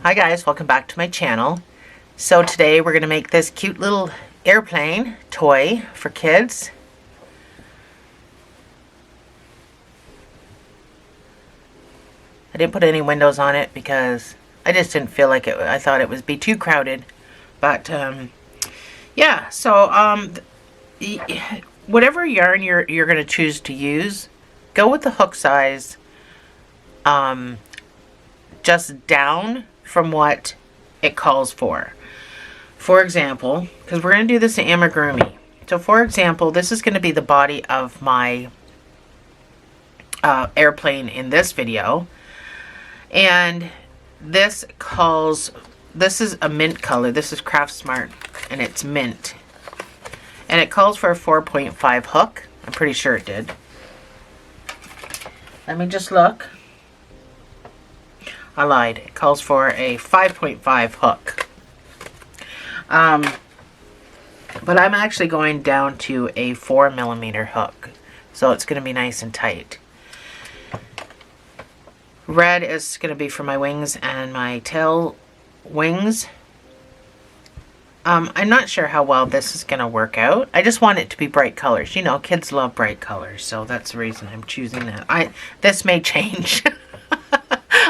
Hi guys, welcome back to my channel. So today we're going to make this cute little airplane toy for kids. I didn't put any windows on it because I just didn't feel like it. I thought it would be too crowded. But yeah, so whatever yarn you're going to choose to use, go with the hook size just down from what it calls for. For example, because we're going to do this in amigurumi. So for example, this is going to be the body of my airplane in this video. And this is a mint color. This is Craft Smart and it's mint. And it calls for a 4.5 hook. I'm pretty sure it did. Let me just look. I lied. It calls for a 5.5 hook. But I'm actually going down to a 4mm hook. So it's going to be nice and tight. Red is going to be for my wings and my tail wings. I'm not sure how well this is going to work out. I just want it to be bright colors. You know, kids love bright colors. So that's the reason I'm choosing that. This may change.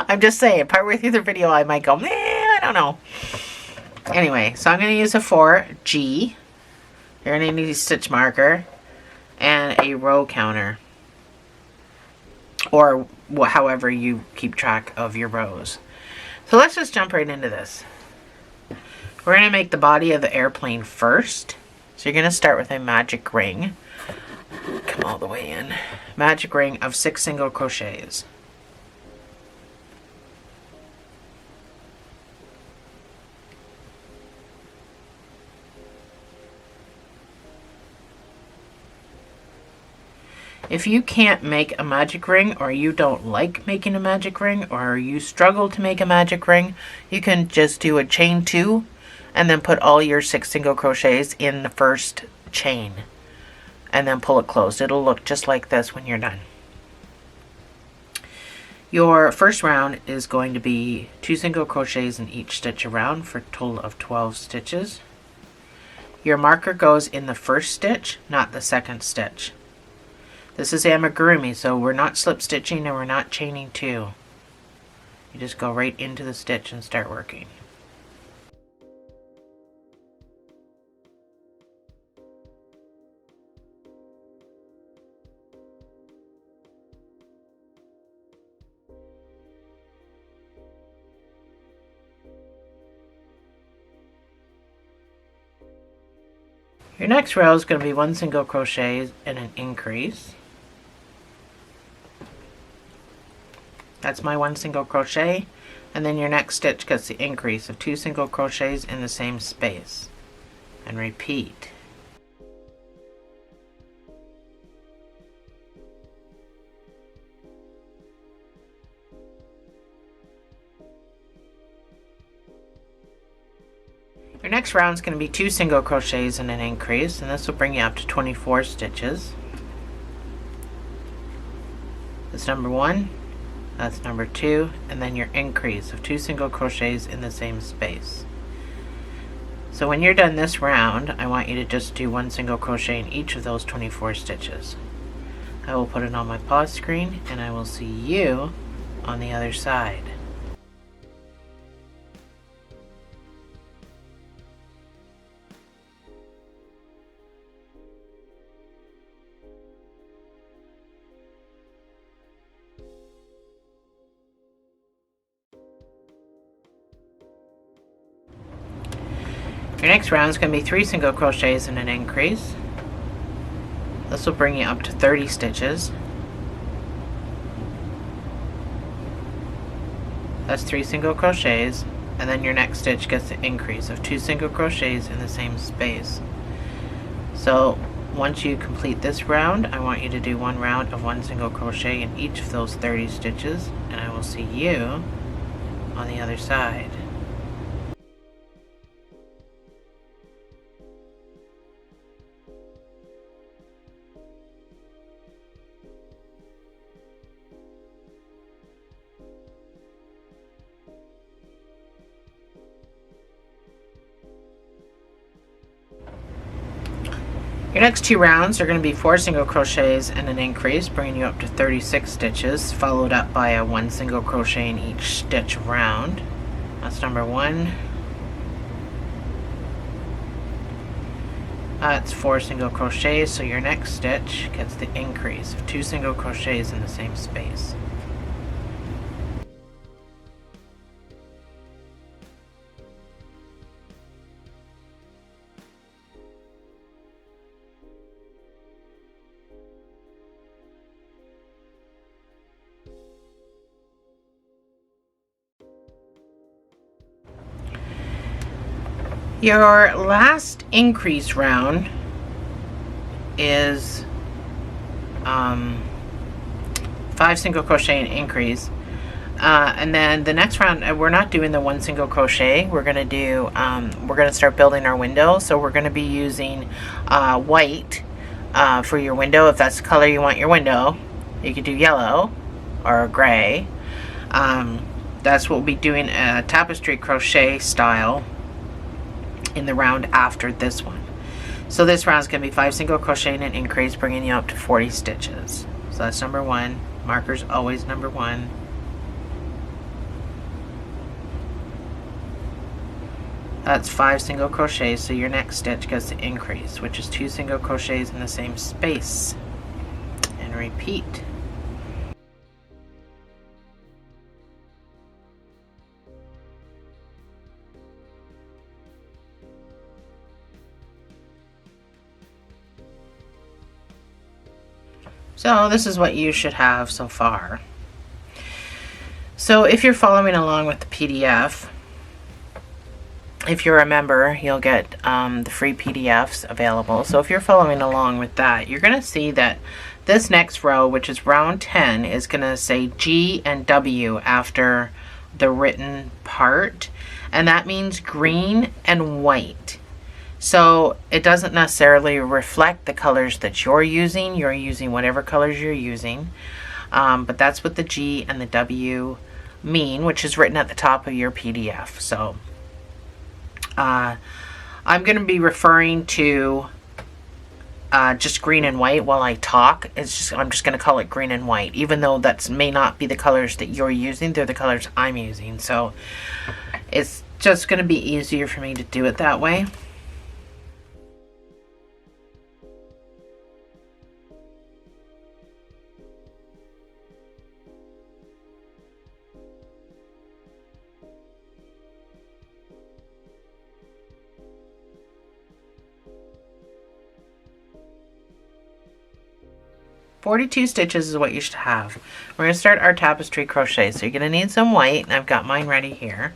I'm just saying, partway through the video, I might go, I don't know. Anyway, so I'm going to use a 4G. You're going to need a stitch marker and a row counter. Or however you keep track of your rows. So let's just jump right into this. We're going to make the body of the airplane first. So you're going to start with a magic ring. Come all the way in. Magic ring of 6 single crochets. If you can't make a magic ring, or you don't like making a magic ring, or you struggle to make a magic ring, you can just do a chain 2 and then put all your 6 single crochets in the first chain and then pull it closed. It'll look just like this when you're done. Your first round is going to be 2 single crochets in each stitch around for a total of 12 stitches. Your marker goes in the first stitch, not the second stitch. This is amigurumi, so we're not slip stitching and we're not chaining 2. You just go right into the stitch and start working. Your next row is going to be 1 single crochet and an increase. That's my 1 single crochet, and then your next stitch gets the increase of 2 single crochets in the same space, and repeat. Your next round is going to be 2 single crochets and an increase, and this will bring you up to 24 stitches. That's number 1. That's number 2, and then your increase of 2 single crochets in the same space. So when you're done this round, I want you to just do 1 single crochet in each of those 24 stitches. I will put it on my pause screen, and I will see you on the other side. Your next round is going to be 3 single crochets and an increase. This will bring you up to 30 stitches. That's 3 single crochets, and then your next stitch gets the increase of 2 single crochets in the same space. So once you complete this round, I want you to do 1 round of 1 single crochet in each of those 30 stitches, and I will see you on the other side. Your next 2 rounds are going to be 4 single crochets and an increase, bringing you up to 36 stitches, followed up by a 1 single crochet in each stitch round. That's number 1. That's 4 single crochets, so your next stitch gets the increase of 2 single crochets in the same space. Your last increase round is 5 single crochet and increase, and then the next round we're not doing the 1 single crochet. We're gonna do we're gonna start building our window, so we're gonna be using white for your window. If that's the color you want your window, you could do yellow or gray. That's what we'll be doing, a tapestry crochet style in the round after this one. So this round is going to be 5 single crochet and an increase, bringing you up to 40 stitches. So that's number 1. Marker's always number 1. That's 5 single crochets, so your next stitch gets the increase, which is 2 single crochets in the same space. And repeat. So this is what you should have so far. So if you're following along with the PDF, if you're a member, you'll get the free PDFs available. So if you're following along with that, you're going to see that this next row, which is round 10, is going to say G and W after the written part, and that means green and white. So it doesn't necessarily reflect the colors that you're using. You're using whatever colors you're using. But that's what the G and the W mean, which is written at the top of your PDF. So I'm going to be referring to just green and white while I talk. I'm just going to call it green and white, even though that may not be the colors that you're using. They're the colors I'm using. So it's just going to be easier for me to do it that way. "42 stitches is what you should have. We're going to start our tapestry crochet. So you're going to need some white, and I've got mine ready here.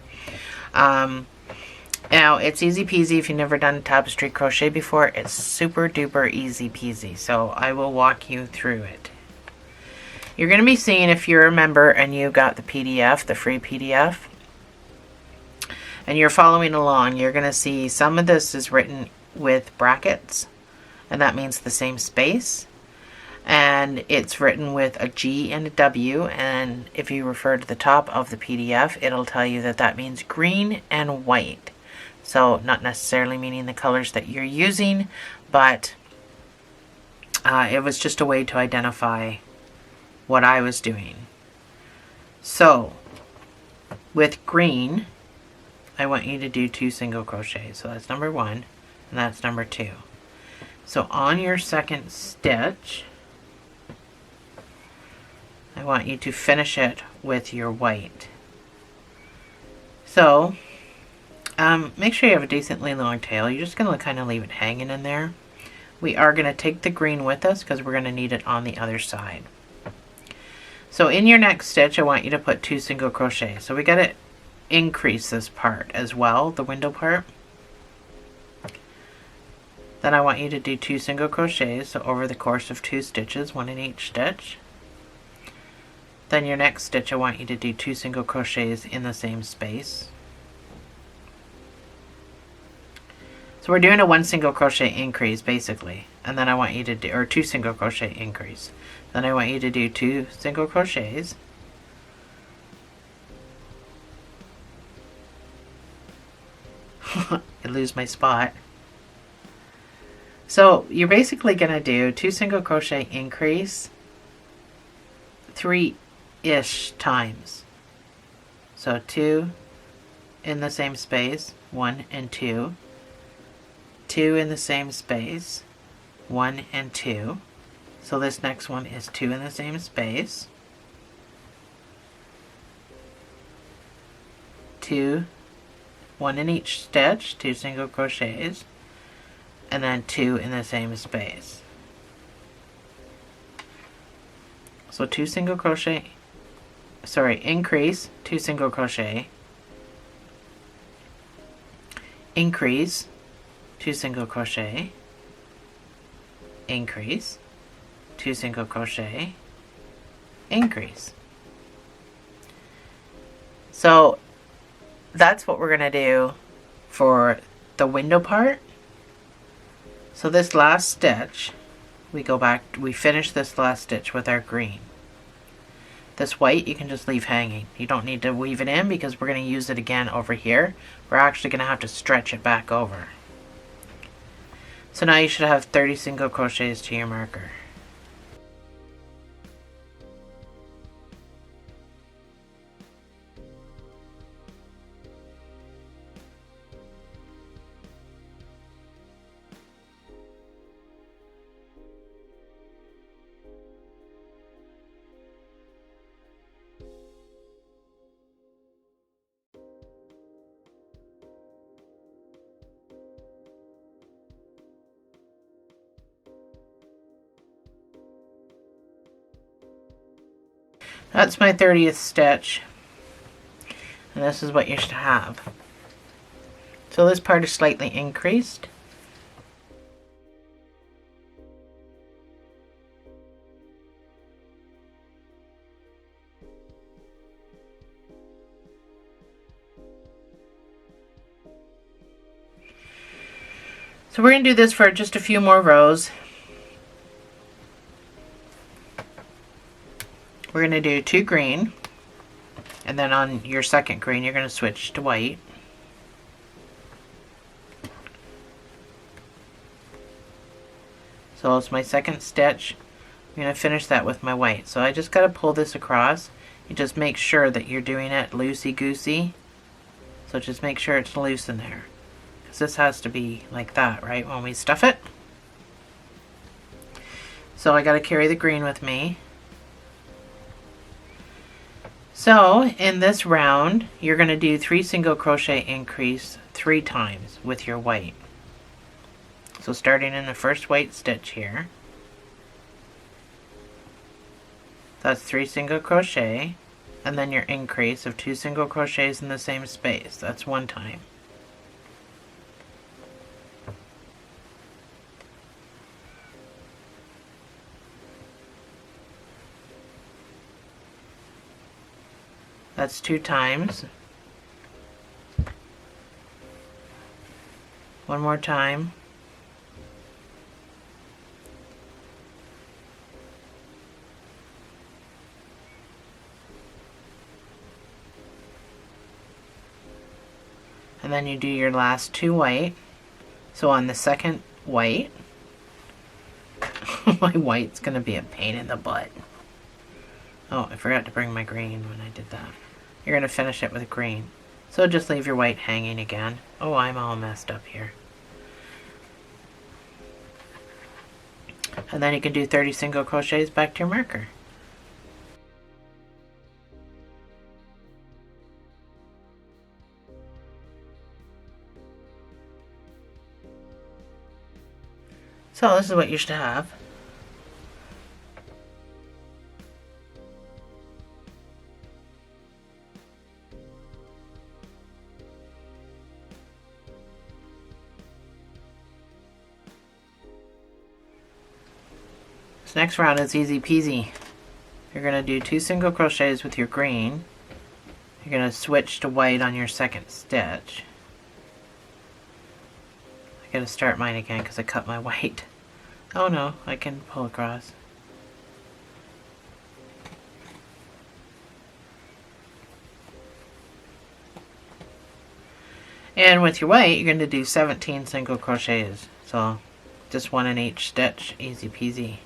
Now, it's easy peasy if you've never done tapestry crochet before. It's super duper easy peasy. So I will walk you through it. You're going to be seeing, if you're a member and you got the PDF, the free PDF, and you're following along, you're going to see some of this is written with brackets, and that means the same space. And it's written with a G and a W, and if you refer to the top of the PDF, it'll tell you that that means green and white. So not necessarily meaning the colors that you're using, but it was just a way to identify what I was doing. So with green, I want you to do 2 single crochets. So that's number 1, and that's number 2. So on your second stitch, I want you to finish it with your white. So make sure you have a decently long tail. You're just going to kind of leave it hanging in there. We are going to take the green with us because we're going to need it on the other side. So in your next stitch, I want you to put 2 single crochets. So we got to increase this part as well, the window part. Then I want you to do 2 single crochets, so over the course of 2 stitches, 1 in each stitch. Then your next stitch, I want you to do 2 single crochets in the same space. So we're doing a 1 single crochet increase basically, and then I want you to do, or 2 single crochet increase. Then I want you to do 2 single crochets. I lose my spot. So you're basically going to do 2 single crochet increase 3-ish times. So 2 in the same space, 1 and 2, 2 in the same space, 1 and 2. So this next one is 2 in the same space, 2, 1 in each stitch, 2 single crochets, and then 2 in the same space. So 2 single crochet, increase, 2 single crochet, increase, 2 single crochet, increase, 2 single crochet, increase. So that's what we're going to do for the window part. So this last stitch, we go back, we finish this last stitch with our green. This white you can just leave hanging. You don't need to weave it in because we're going to use it again over here. We're actually going to have to stretch it back over. So now you should have 30 single crochets to your marker. That's my 30th stitch, and this is what you should have. So this part is slightly increased. So we're going to do this for just a few more rows. We're going to do 2 green, and then on your second green you're going to switch to white. So it's my second stitch. I'm going to finish that with my white. So I just got to pull this across. You just make sure that you're doing it loosey-goosey. So just make sure it's loose in there, because this has to be like that, right, when we stuff it. So I got to carry the green with me. So in this round you're going to do 3 single crochet increase 3 times with your white. So starting in the first white stitch here, that's 3 single crochet, and then your increase of 2 single crochets in the same space, that's 1 time. That's 2 times. 1 more time. And then you do your last 2 white. So on the second white, my white's going to be a pain in the butt. Oh, I forgot to bring my green when I did that. You're going to finish it with green. So just leave your white hanging again. Oh, I'm all messed up here. And then you can do 30 single crochets back to your marker. So this is what you should have. This next round is easy peasy. You're going to do 2 single crochets with your green. You're going to switch to white on your second stitch. I got to start mine again because I cut my white. Oh no, I can pull across. And with your white, you're going to do 17 single crochets. So Just one in each stitch, easy peasy.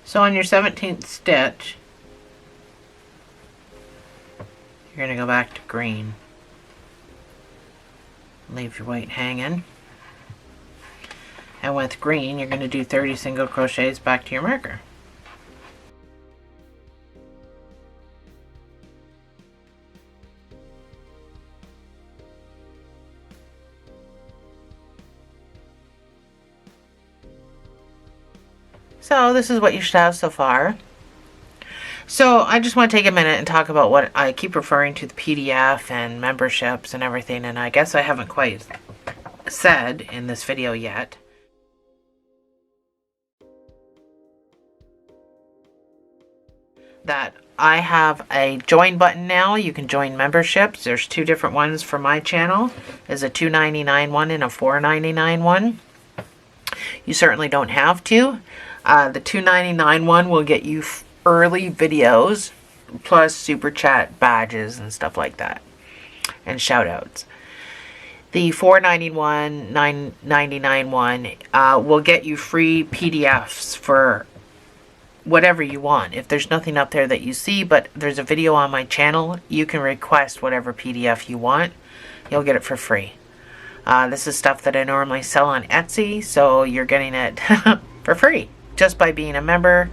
So on your 17th stitch, you're going to go back to green. Leave your white hanging. And with green, you're going to do 30 single crochets back to your marker. So this is what you should have so far. So I just want to take a minute and talk about what I keep referring to, the PDF and memberships and everything, and I guess I haven't quite said in this video yet. That I have a join button now. You can join memberships. There's two different ones for my channel. There's a $2.99 one and a $4.99 one. You certainly don't have to. The $2.99 one will get you early videos, plus super chat badges and stuff like that, and shout outs. The $4.91, $9.99 one will get you free PDFs for whatever you want. If there's nothing up there that you see, but there's a video on my channel, you can request whatever PDF you want. You'll get it for free. This is stuff that I normally sell on Etsy, so you're getting it for free just by being a member.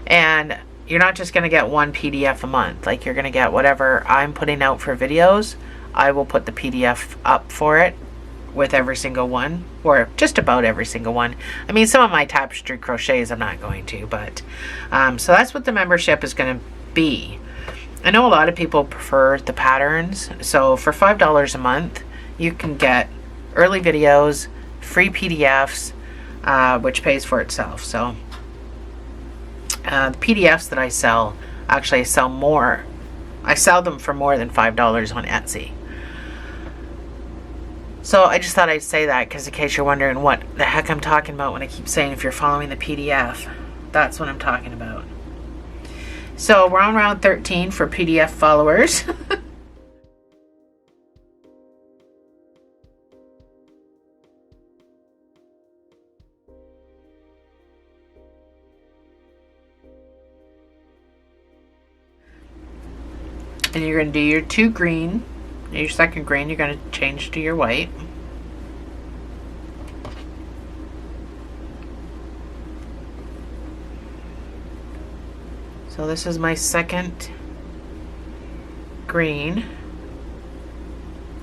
And you're not just going to get one PDF a month. Like, you're going to get whatever I'm putting out for videos. I will put the PDF up for it with every single one, or just about every single one. I mean, some of my tapestry crochets I'm not going to, but so that's what the membership is going to be. I know a lot of people prefer the patterns, so for $5 a month you can get early videos, free PDFs, which pays for itself. So the PDFs that I sell, actually I sell more. I sell them for more than $5 on Etsy. So I just thought I'd say that, because in case you're wondering what the heck I'm talking about when I keep saying if you're following the PDF, that's what I'm talking about. So we're on round 13 for PDF followers. And you're going to do your two green. Your second green, you're going to change to your white. So this is my second green.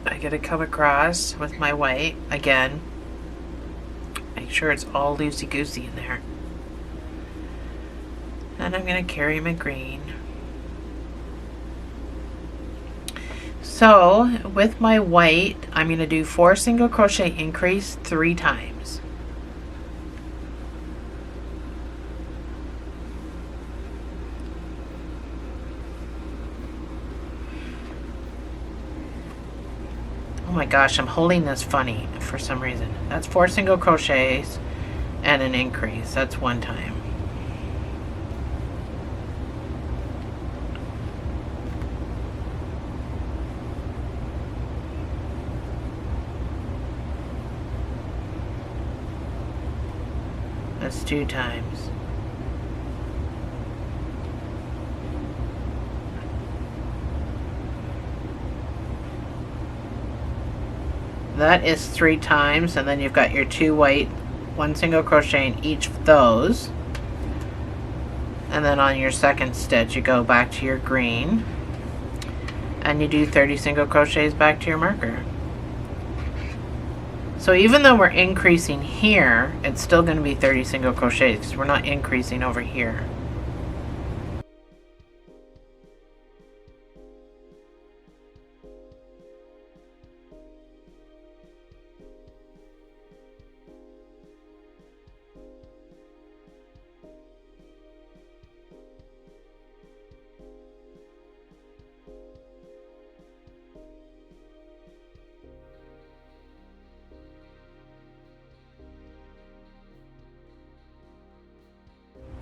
I got to come across with my white again. Make sure it's all loosey-goosey in there. And I'm going to carry my green. So with my white, I'm going to do 4 single crochet increase 3 times. Oh my gosh, I'm holding this funny for some reason. That's 4 single crochets and an increase. That's 1 time. That's 2 times. That is 3 times, and then you've got your 2 white, 1 single crochet in each of those. And then on your second stitch you go back to your green and you do 30 single crochets back to your marker. So even though we're increasing here, it's still going to be 30 single crochets because we're not increasing over here.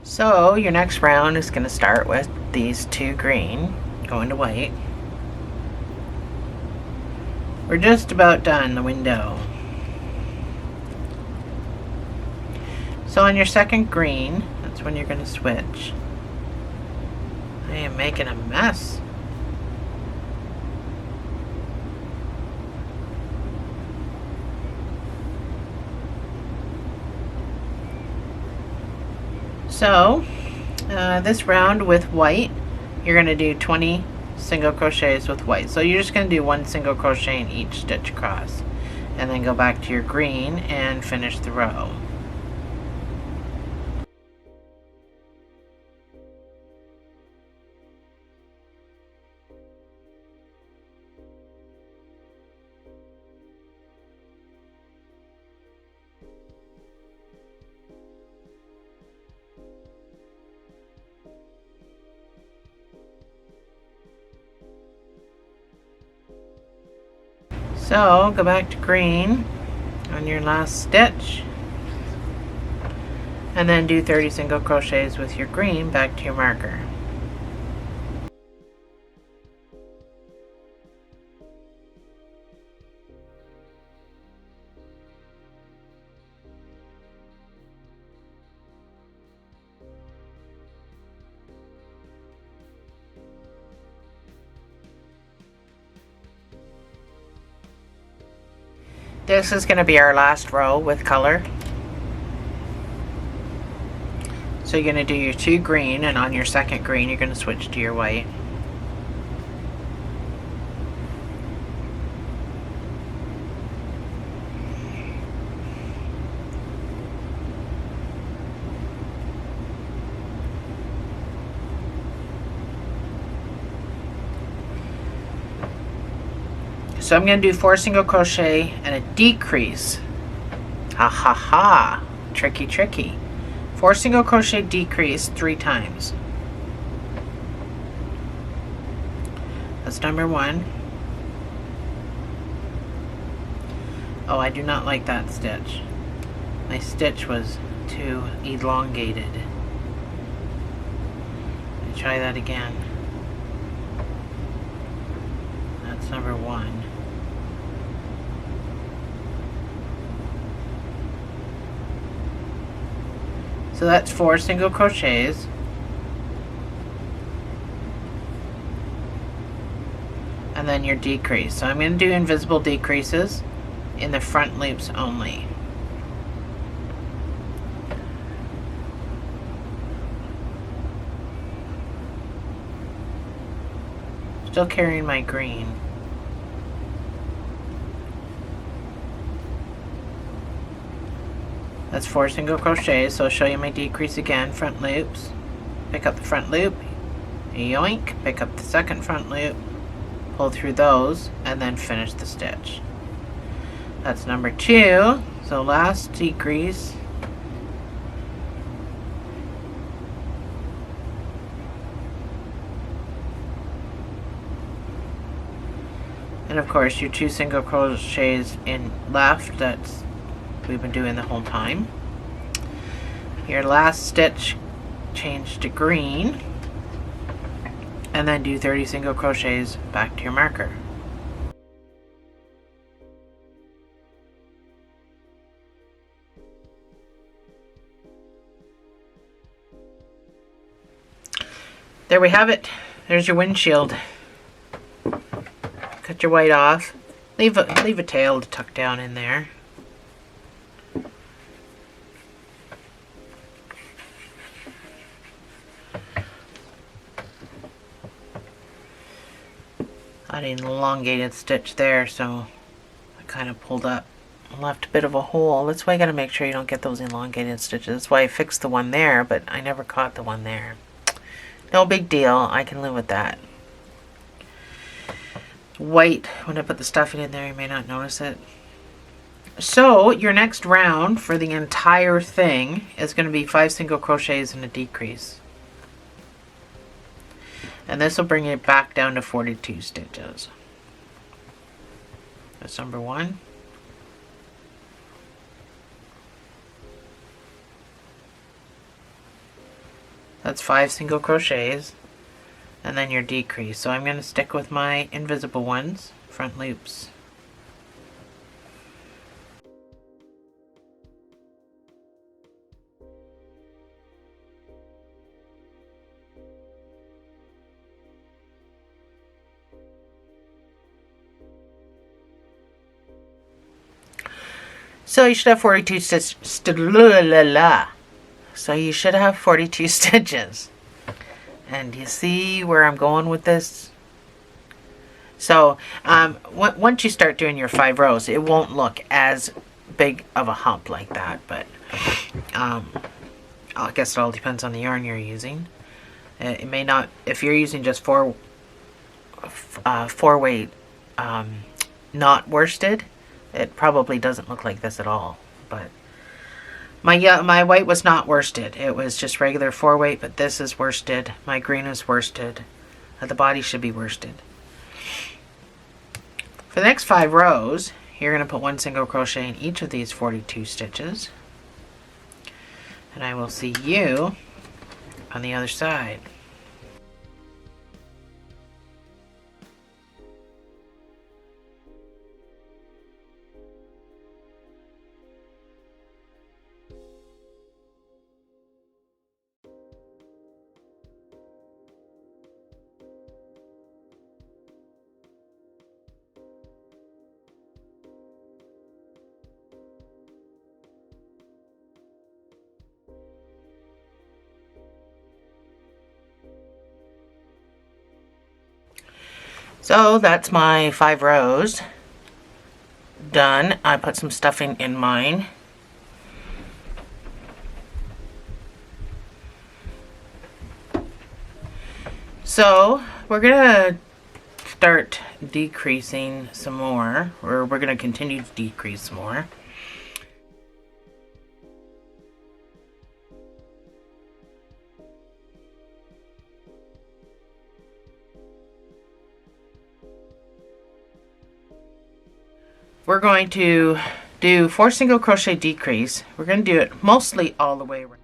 So your next round is going to start with these 2 green going to white. We're just about done the window. So on your second green, that's when you're going to switch. I am making a mess. So this round with white, you're going to do 20 single crochets with white. So you're just going to do 1 single crochet in each stitch across, and then go back to your green and finish the row. So go back to green on your last stitch, and then do 30 single crochets with your green back to your marker. This is going to be our last row with color. So you're going to do your 2 green, and on your second green you're going to switch to your white. So I'm going to do 4 single crochet and a decrease. Ha ha ha. Tricky, tricky. 4 single crochet decrease 3 times. That's number 1. Oh, I do not like that stitch. My stitch was too elongated. Let me try that again. That's number 1. So that's 4 single crochets. And then your decrease. So I'm going to do invisible decreases in the front loops only. Still carrying my green. That's 4 single crochets, so I'll show you my decrease again. Front loops, pick up the front loop, yoink, pick up the second front loop, pull through those, and then finish the stitch. That's number 2, so last decrease. And of course your 2 single crochets in left, that's we've been doing the whole time. Your last stitch, change to green, and then do 30 single crochets back to your marker. There we have it. There's your windshield. Cut your white off. Leave a tail to tuck down in there. I had an elongated stitch there, so I kind of pulled up and left a bit of a hole. That's why you got to make sure you don't get those elongated stitches. That's why I fixed the one there, but I never caught the one there. No big deal. I can live with that. White, when I put the stuffing in there, you may not notice it. So your next round for the entire thing is going to be 5 single crochets and a decrease. And this will bring it back down to 42 stitches. That's number 1. That's 5 single crochets, and then your decrease. So I'm going to stick with my invisible ones, front loops. So you should have 42 stitches. So you should have 42 stitches. And you see where I'm going with this? So once you start doing your 5 rows, it won't look as big of a hump like that. But I guess it all depends on the yarn you're using. It may not, if you're using just 4 weight not worsted, it probably doesn't look like this at all. But my white was not worsted. It was just regular 4 weight, but this is worsted. My green is worsted. The body should be worsted. For the next 5 rows, you're going to put 1 single crochet in each of these 42 stitches. And I will see you on the other side. So that's my 5 rows done. I put some stuffing in mine. So we're gonna start decreasing some more, or we're gonna continue to decrease some more. We're going to do 4 single crochet decrease. We're going to do it mostly all the way around.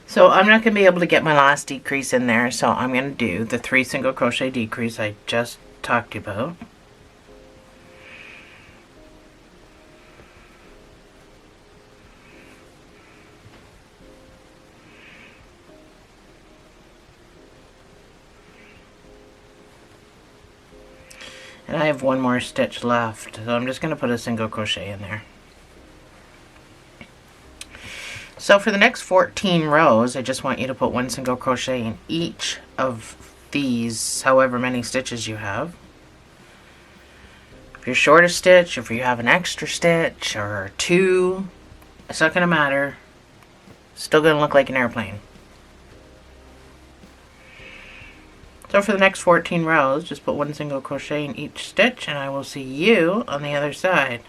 So I'm not going to be able to get my last decrease in there, so I'm going to do the 3 single crochet decrease I just talked about. And I have 1 more stitch left, so I'm just going to put a single crochet in there. So for the next 14 rows, I just want you to put 1 single crochet in each of these, however many stitches you have. If you're short a stitch, if you have an extra stitch or 2, it's not going to matter. It's still going to look like an airplane. So for the next 14 rows, just put 1 single crochet in each stitch, and I will see you on the other side.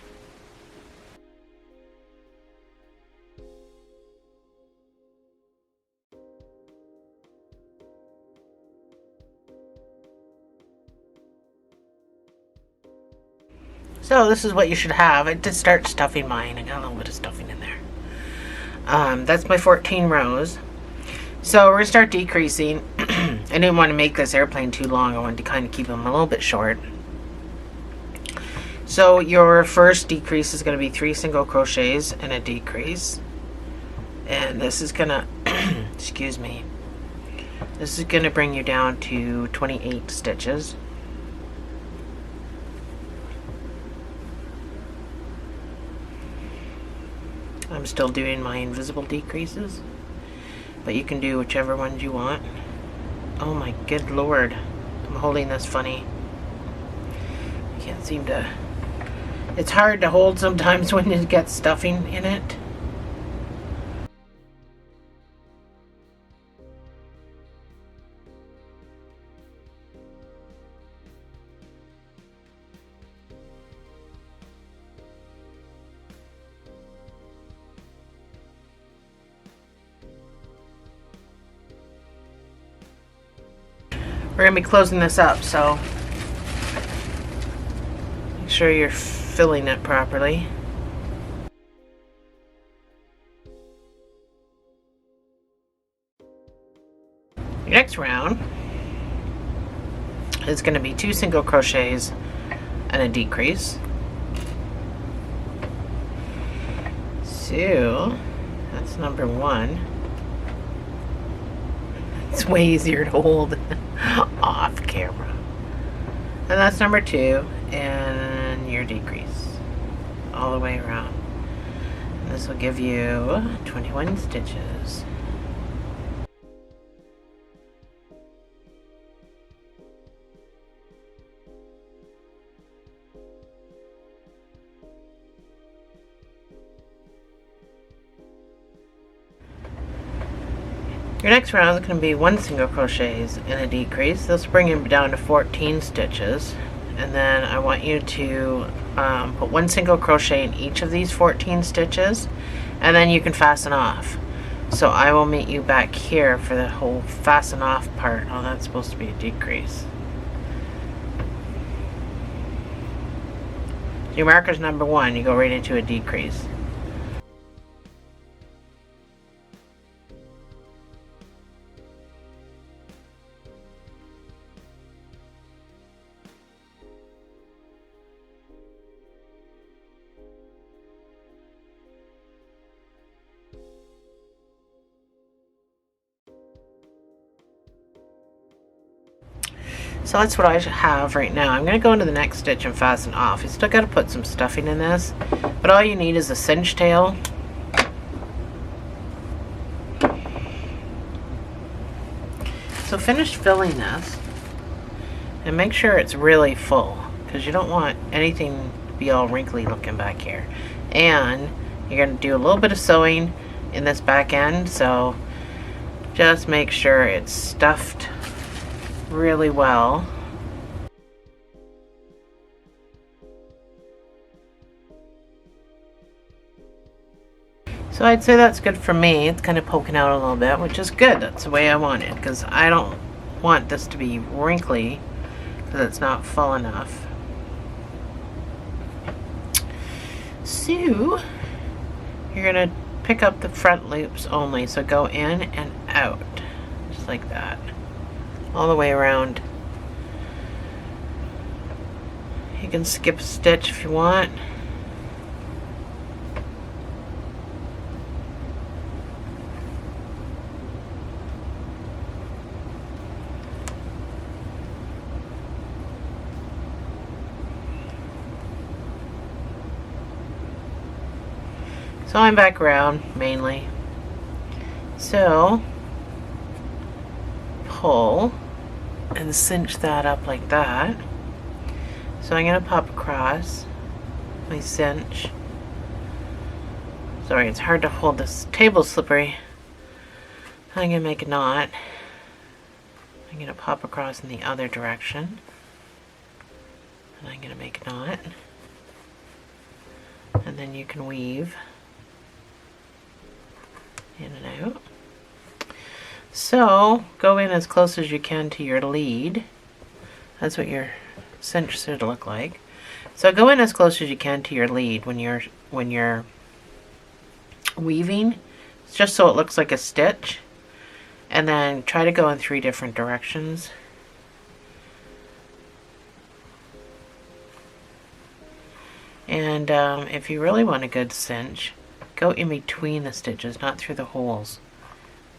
So this is what you should have. I did start stuffing mine. I got a little bit of stuffing in there. That's my 14 rows. So we're going to start decreasing. I didn't want to make this airplane too long. I wanted to kind of keep them a little bit short. So your first decrease is going to be 3 single crochets and a decrease. And this is going to Excuse me. This is going to bring you down to 28 stitches. I'm still doing my invisible decreases, but you can do whichever ones you want. Oh my good lord, I'm holding this funny. I can't seem to... It's hard to hold sometimes when you get stuffing in it. We're going to be closing this up, so make sure you're filling it properly. Your next round is going to be 2 single crochets and a decrease. So that's number 1. It's way easier to hold off camera. And that's number 2, and your decrease all the way around. And this will give you 21 stitches. Your next round is going to be 1 single crochets and a decrease. This will bring you down to 14 stitches, and then I want you to put 1 single crochet in each of these 14 stitches, and then you can fasten off. So I will meet you back here for the whole fasten off part. Oh, that's supposed to be a decrease. Your marker's number 1, you go right into a decrease. So that's what I have right now. I'm going to go into the next stitch and fasten off. You still got to put some stuffing in this, but all you need is a cinch tail. So finish filling this and make sure it's really full, because you don't want anything to be all wrinkly looking back here. And you're going to do a little bit of sewing in this back end, so just make sure it's stuffed really well. So I'd say that's good for me. It's kind of poking out a little bit, which is good. That's the way I want it, because I don't want this to be wrinkly because it's not full enough. So you're gonna pick up the front loops only, so go in and out just like that, all the way around. You can skip a stitch if you want. So I'm back around mainly. So pull and cinch that up like that. So I'm going to pop across my cinch. Sorry, it's hard to hold, this table slippery. I'm going to make a knot. I'm going to pop across in the other direction. And I'm going to make a knot. And then you can weave in and out. So go in as close as you can to your lead. That's what your cinch should look like. So go in as close as you can to your lead when you're weaving, just so it looks like a stitch, and then try to go in 3 different directions. And if you really want a good cinch, go in between the stitches, not through the holes.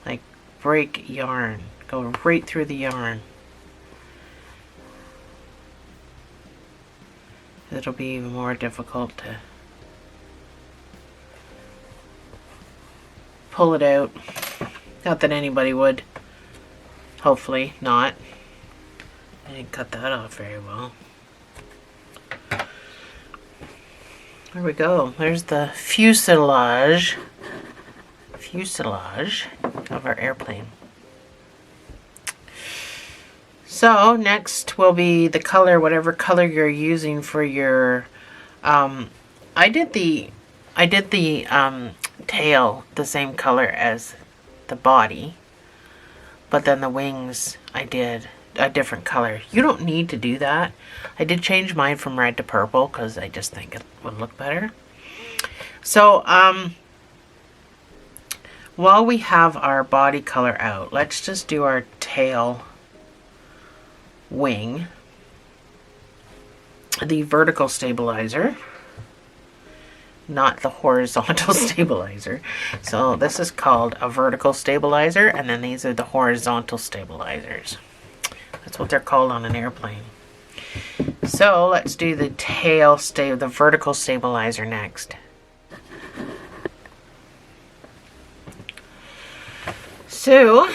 Like break yarn. Go right through the yarn. It'll be even more difficult to pull it out. Not that anybody would. Hopefully not. I didn't cut that off very well. There we go. There's the fuselage of our airplane. So next will be the color, whatever color you're using for your. I did the tail the same color as the body, but then the wings I did a different color. You don't need to do that. I did change mine from red to purple because I just think it would look better. So while we have our body color out, let's just do our tail wing. The vertical stabilizer, not the horizontal stabilizer. So this is called a vertical stabilizer, and then these are the horizontal stabilizers. That's what they're called on an airplane. So let's do the the vertical stabilizer next. So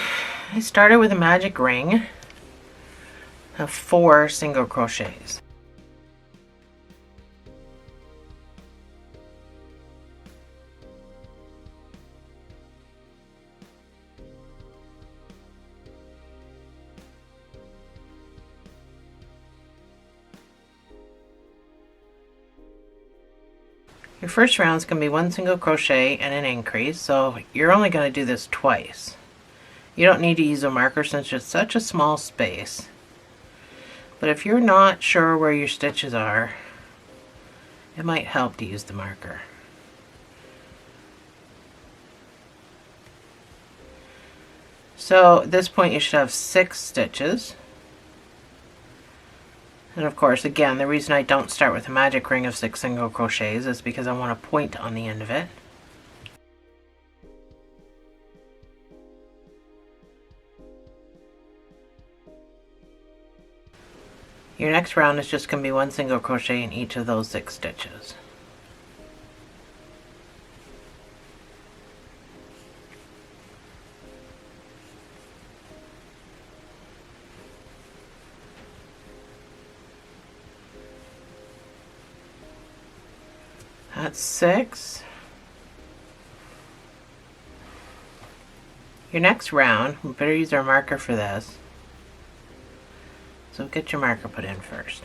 I started with a magic ring of 4 single crochets. Your first round is going to be 1 single crochet and an increase, so you're only going to do this twice. You don't need to use a marker since it's such a small space. But if you're not sure where your stitches are, it might help to use the marker. So at this point you should have 6 stitches. And of course, again, the reason I don't start with a magic ring of 6 single crochets is because I want a point on the end of it. Your next round is just going to be 1 single crochet in each of those 6 stitches. That's 6. Your next round, we better use our marker for this. So get your marker put in first.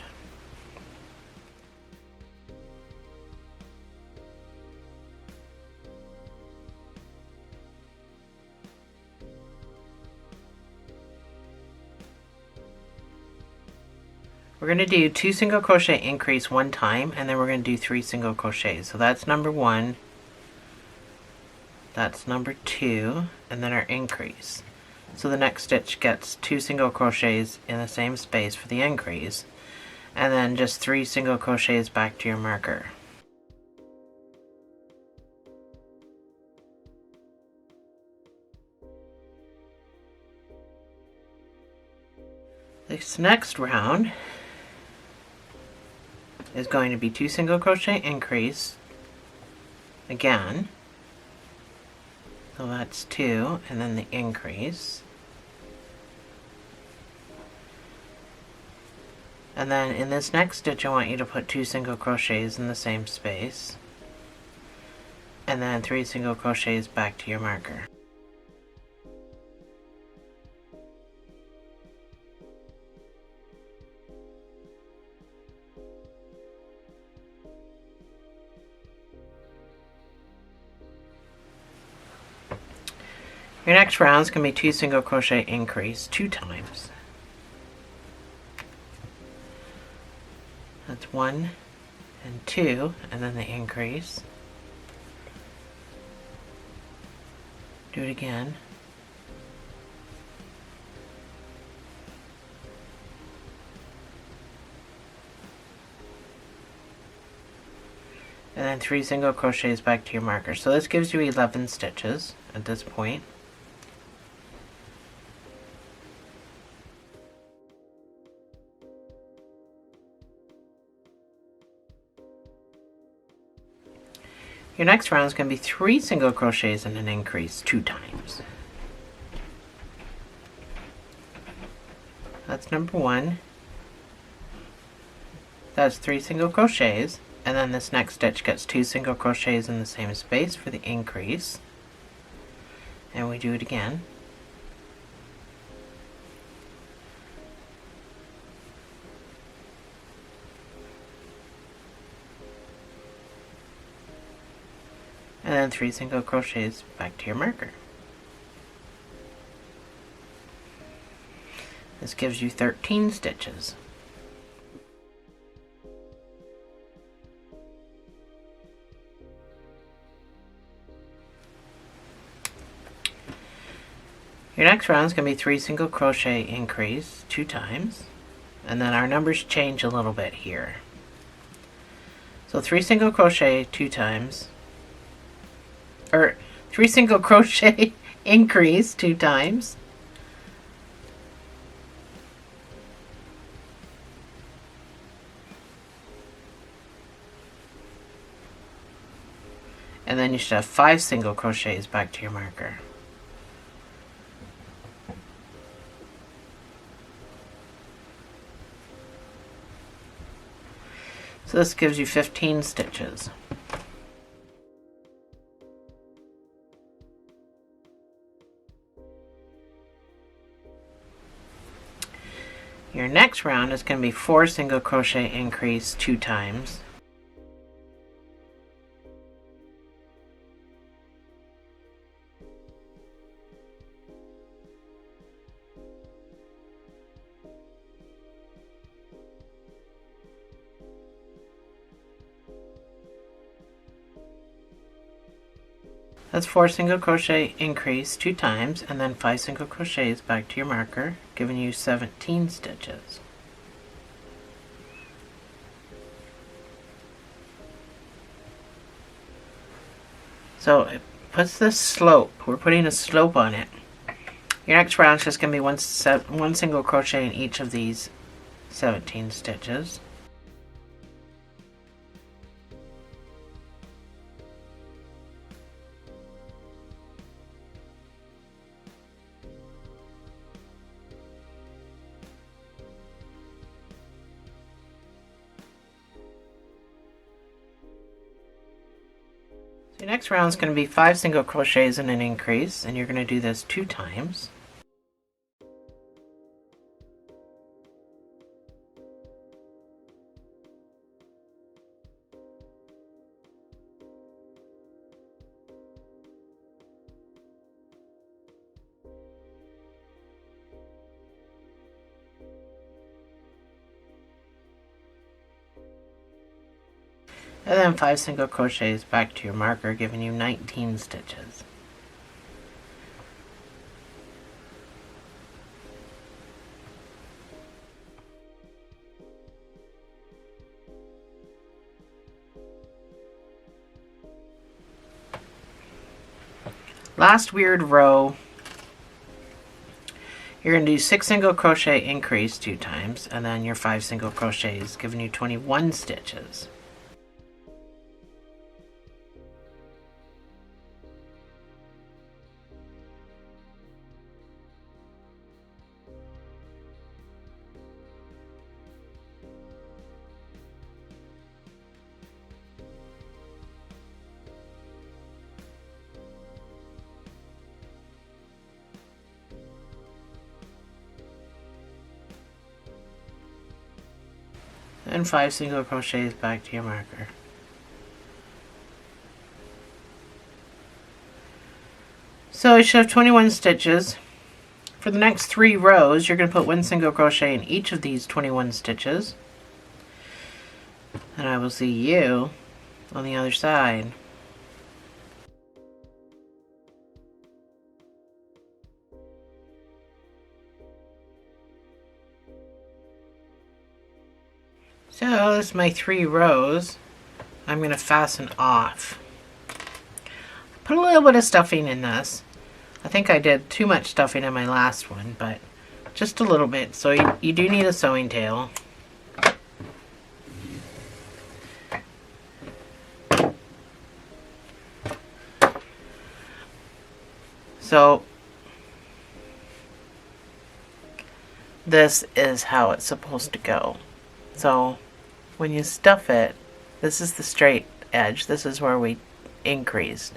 We're going to do 2 single crochet increase 1 time, and then we're going to do 3 single crochets. So that's number 1, that's number 2, and then our increase. So the next stitch gets 2 single crochets in the same space for the increase, and then just 3 single crochets back to your marker. This next round is going to be 2 single crochet increase again. So that's 2, and then the increase. And then in this next stitch I want you to put 2 single crochets in the same space, and then 3 single crochets back to your marker. Your next round is going to be 2 single crochet increase 2 times. That's 1 and 2, and then the increase. Do it again. And then 3 single crochets back to your marker. So this gives you 11 stitches at this point. Your next round is going to be 3 single crochets and an increase 2 times. That's number 1. That's 3 single crochets, and then this next stitch gets 2 single crochets in the same space for the increase. And we do it again. And then 3 single crochets back to your marker. This gives you 13 stitches. Your next round is going to be 3 single crochet increase 2 times, and then our numbers change a little bit here. So 3 single crochet 2 times, or 3 single crochet increase 2 times, and then you should have 5 single crochets back to your marker. So this gives you 15 stitches. Your next round is going to be 4 single crochet increase 2 times. That's 4 single crochet increase 2 times, and then 5 single crochets back to your marker, giving you 17 stitches. So it puts this slope, we're putting a slope on it. Your next round is just going to be one single crochet in each of these 17 stitches. Your next round is going to be 5 single crochets and an increase, and you're going to do this 2 times. And then 5 single crochets back to your marker, giving you 19 stitches. Last weird row, you're going to do 6 single crochet increase 2 times, and then your 5 single crochets, giving you 21 stitches. And 5 single crochets back to your marker. So I should have 21 stitches. For the next 3 rows, you're going to put 1 single crochet in each of these 21 stitches. And I will see you on the other side. So that's my 3 rows. I'm going to fasten off. Put a little bit of stuffing in this. I think I did too much stuffing in my last one, but just a little bit. So you do need a sewing tail. So this is how it's supposed to go. So when you stuff it, this is the straight edge. This is where we increased.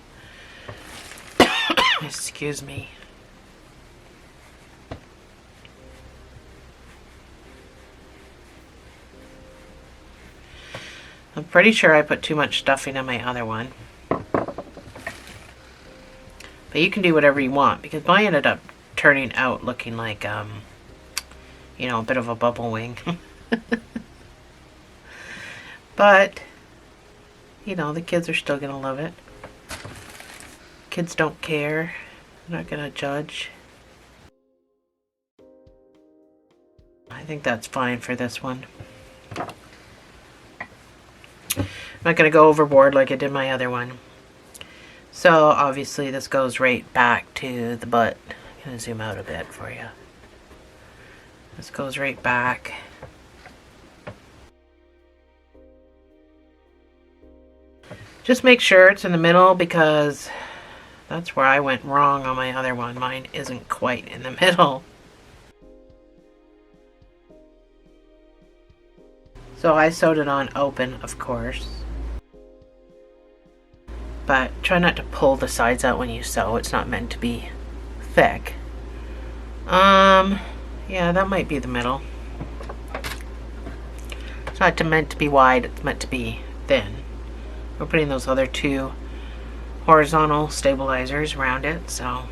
Excuse me. I'm pretty sure I put too much stuffing on my other one. But you can do whatever you want, because mine ended up turning out looking like, you know, a bit of a bubble wing. But, you know, the kids are still going to love it. Kids don't care. They're not going to judge. I think that's fine for this one. I'm not going to go overboard like I did my other one. So obviously this goes right back to the butt. I'm going to zoom out a bit for you. This goes right back. Just make sure it's in the middle, because that's where I went wrong on my other one. Mine isn't quite in the middle. So I sewed it on open, of course. But try not to pull the sides out when you sew. It's not meant to be thick. Yeah, that might be the middle. It's not meant to be wide, it's meant to be thin. We're putting those other two horizontal stabilizers around it, so.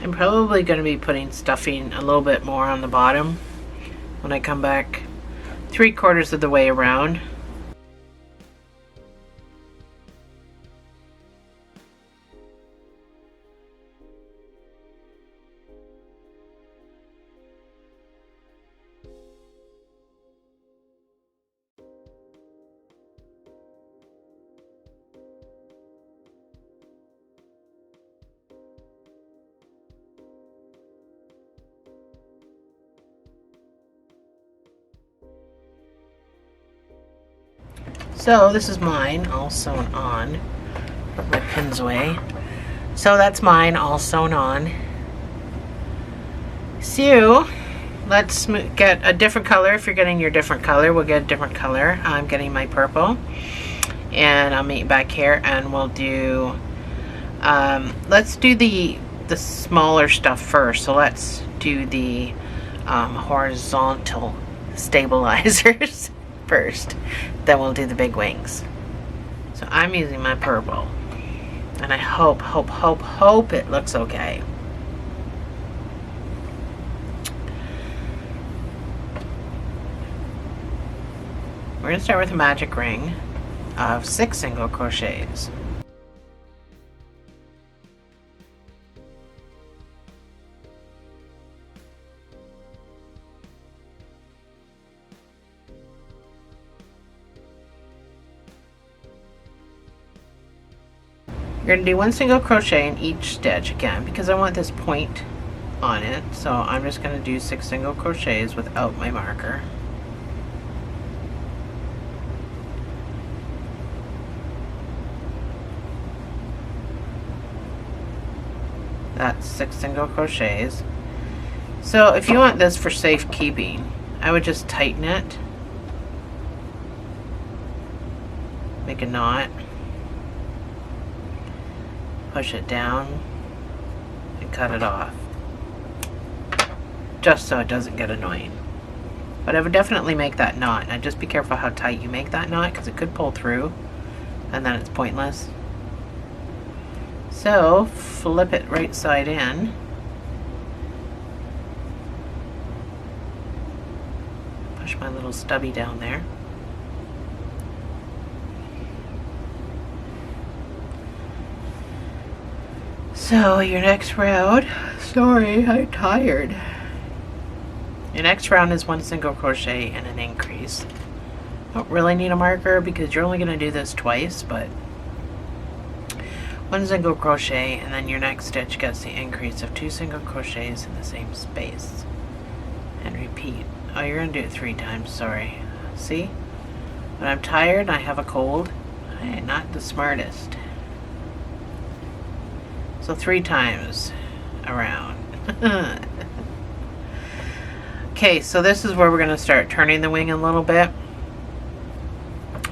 I'm probably going to be putting stuffing a little bit more on the bottom when I come back 3/4 of the way around. So this is mine all sewn on. Put my pins away. So that's mine all sewn on. So let's get a different color. If you're getting your different color, we'll get a different color. I'm getting my purple, and I'll meet back here and we'll do let's do the smaller stuff first. So let's do the horizontal stabilizers first, then we'll do the big wings. So I'm using my purple, and I hope it looks okay. We're going to start with a magic ring of 6 single crochets. You're going to do 1 single crochet in each stitch again, because I want this point on it. So I'm just going to do 6 single crochets without my marker. That's 6 single crochets. So if you want this for safekeeping, I would just tighten it, make a knot, push it down, and cut it off, just so it doesn't get annoying. But I would definitely make that knot, and just be careful how tight you make that knot, because it could pull through and then it's pointless. So flip it right side in, push my little stubby down there. So your next round, sorry, I'm tired. Your next round is 1 single crochet and an increase. Don't really need a marker because you're only going to do this twice, but 1 single crochet, and then your next stitch gets the increase of 2 single crochets in the same space, and repeat. Oh, you're gonna do it 3 times, sorry. See? When I'm tired and I have a cold, I am not the smartest. So 3 times around. Okay, so this is where we're gonna start turning the wing a little bit.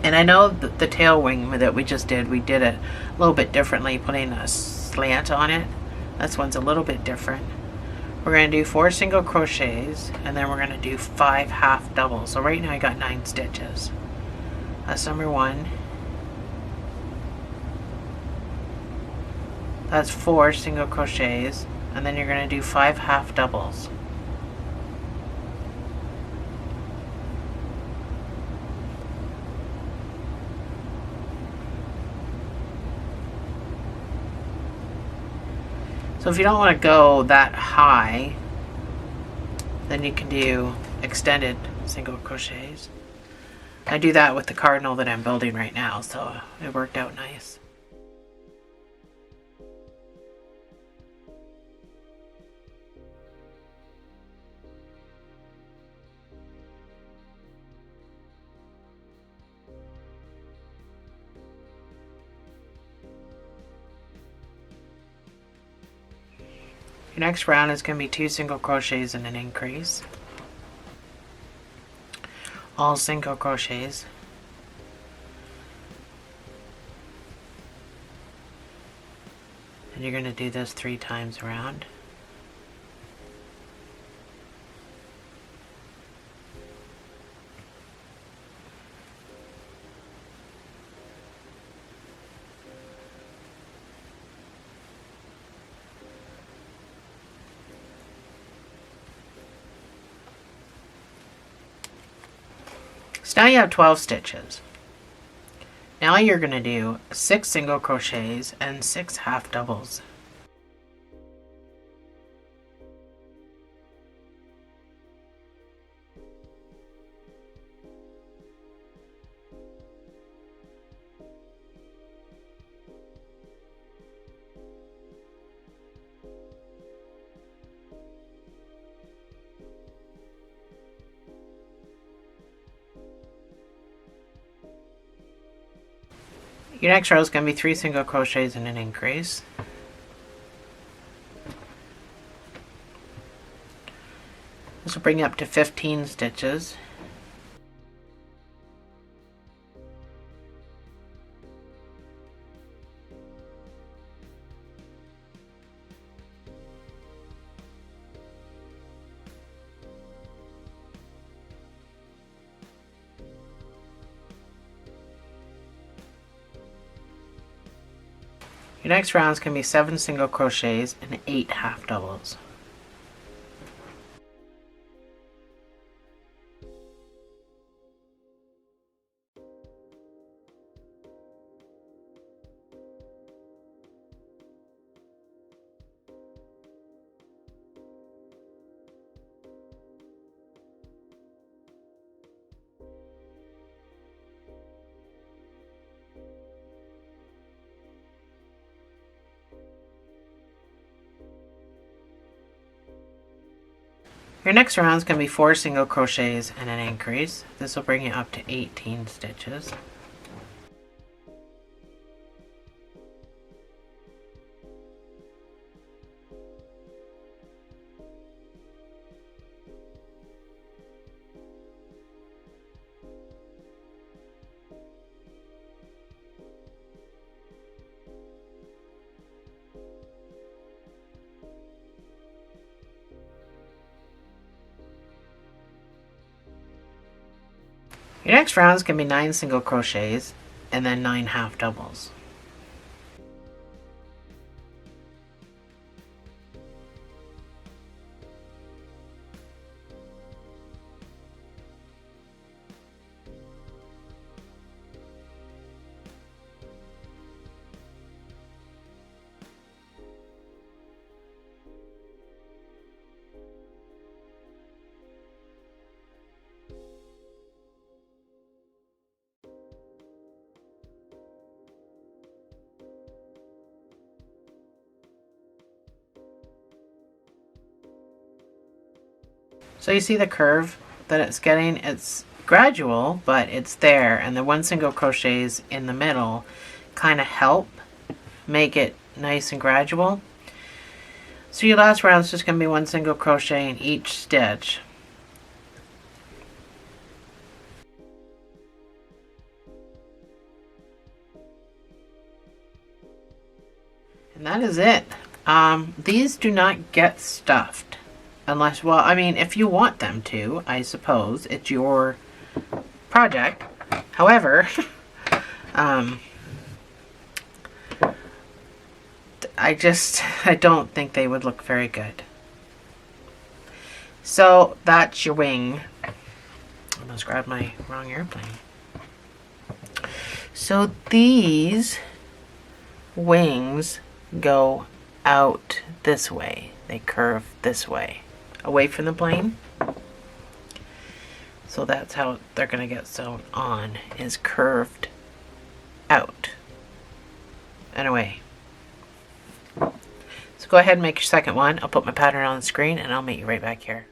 And I know the tail wing that we did it a little bit differently, putting a slant on it. This one's a little bit different. We're going to do 4 single crochets, and then we're going to do 5 half doubles. So right now I got 9 stitches. That's number 1. That's 4 single crochets, and then you're going to do 5 half doubles. So if you don't want to go that high, then you can do extended single crochets. I do that with the cardinal that I'm building right now, so it worked out nice. Your next round is going to be 2 single crochets and an increase. All single crochets. And you're going to do this 3 times around. So now you have 12 stitches. Now you're going to do 6 single crochets and 6 half doubles. Your next row is going to be 3 single crochets and an increase. This will bring you up to 15 stitches. Your next round is going to be 7 single crochets and 8 half doubles. Your next round is going to be 4 single crochets and an increase. This will bring you up to 18 stitches. Your next round is going to be 9 single crochets and then 9 half doubles. So you see the curve? that it's getting. It's gradual, but it's there, and the 1 single crochets in the middle kind of help make it nice and gradual. So your last round is just going to be 1 single crochet in each stitch. And that is it. These do not get stuffed unless, well, I mean, if you want them to, I suppose it's your project. However, I don't think they would look very good. So that's your wing. I almost grabbed my wrong airplane. So these wings go out this way. They curve this way, away from the plane. So that's how they're going to get sewn on, is curved out and away. So go ahead and make your second one. I'll put my pattern on the screen and I'll meet you right back here.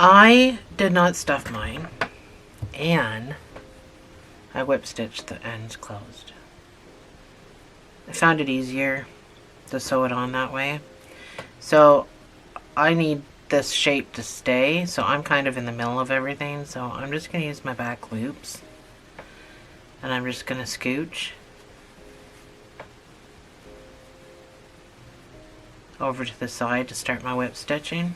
I did not stuff mine, and I whip stitched the ends closed. I found it easier to sew it on that way. So I need this shape to stay, so I'm kind of in the middle of everything. So I'm just going to use my back loops, and I'm just going to scooch over to the side to start my whip stitching.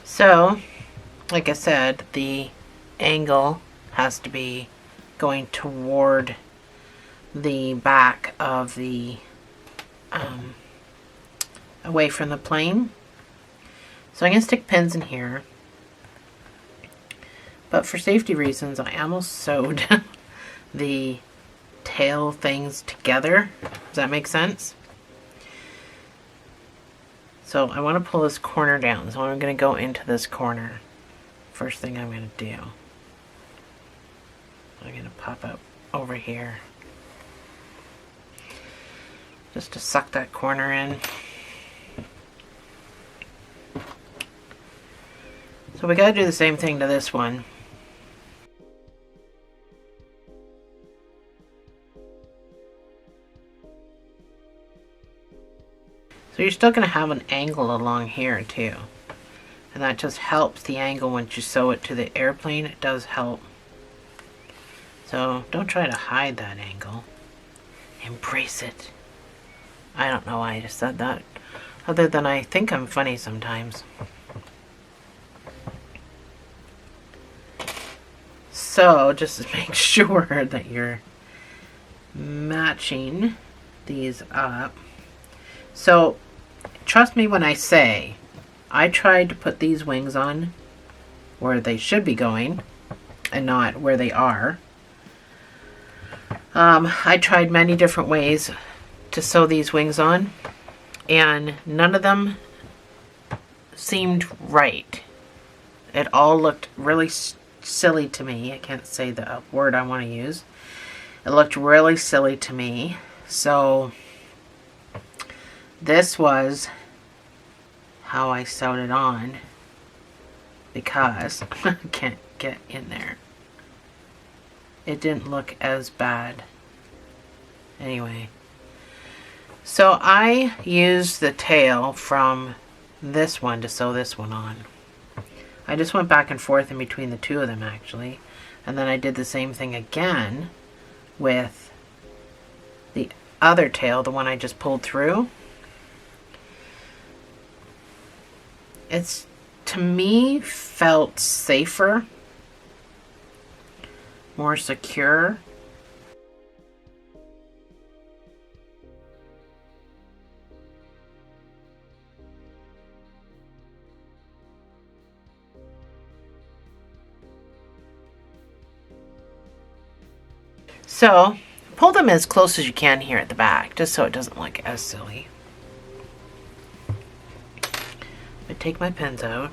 So, like I said, the angle has to be going toward the back of the, away from the plane. So I'm going to stick pins in here. But for safety reasons, I almost sewed the tail things together. Does that make sense? So I want to pull this corner down. So I'm going to go into this corner. First thing I'm going to do. I'm going to pop up over here. Just to suck that corner in. So we got to do the same thing to this one. So you're still going to have an angle along here too. And that just helps the angle once you sew it to the airplane. It does help. So don't try to hide that angle. Embrace it. I don't know why I just said that. Other than I think I'm funny sometimes. So just to make sure that you're matching these up. So trust me when I say I tried to put these wings on where they should be going and not where they are. I tried many different ways to sew these wings on, and none of them seemed right. It all looked really silly to me. I can't say the word I want to use. It looked really silly to me. So this was how I sewed it on, because I can't get in there. It didn't look as bad. Anyway, so I used the tail from this one to sew this one on. I just went back and forth in between the two of them actually, and then I did the same thing again with the other tail, the one I just pulled through. It's, to me, felt safer, more secure. So, pull them as close as you can here at the back, just so it doesn't look as silly. I take my pins out.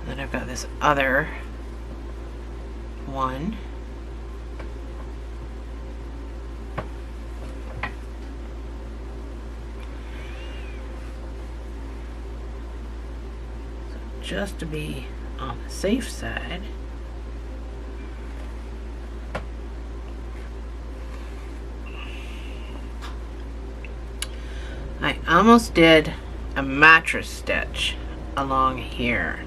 And then I've got this other one. So just to be on the safe side, I almost did a mattress stitch along here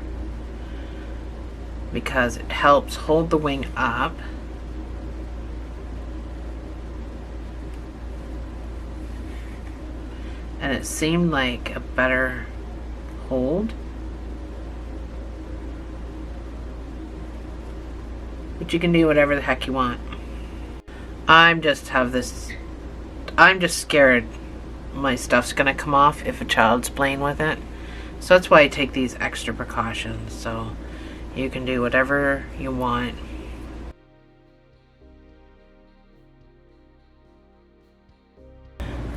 because it helps hold the wing up. And it seemed like a better hold. But you can do whatever the heck you want. I'm just scared my stuff's gonna come off if a child's playing with it. So that's why I take these extra precautions. So you can do whatever you want.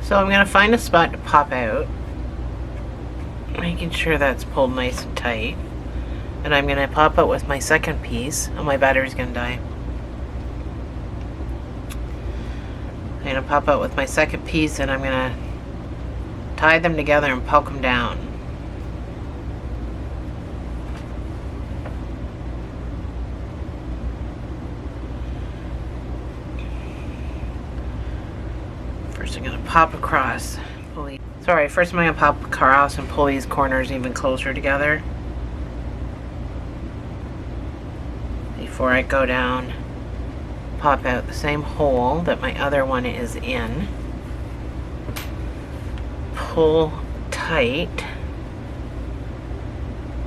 So I'm gonna find a spot to pop out, making sure that's pulled nice and tight. And I'm gonna pop out with my second piece. Oh, my battery's gonna die. I'm gonna pop out with my second piece and I'm gonna tie them together and poke them down. First I'm gonna pop across. First I'm gonna pop across and pull these corners even closer together before I go down. Pop out the same hole that my other one is in. Pull tight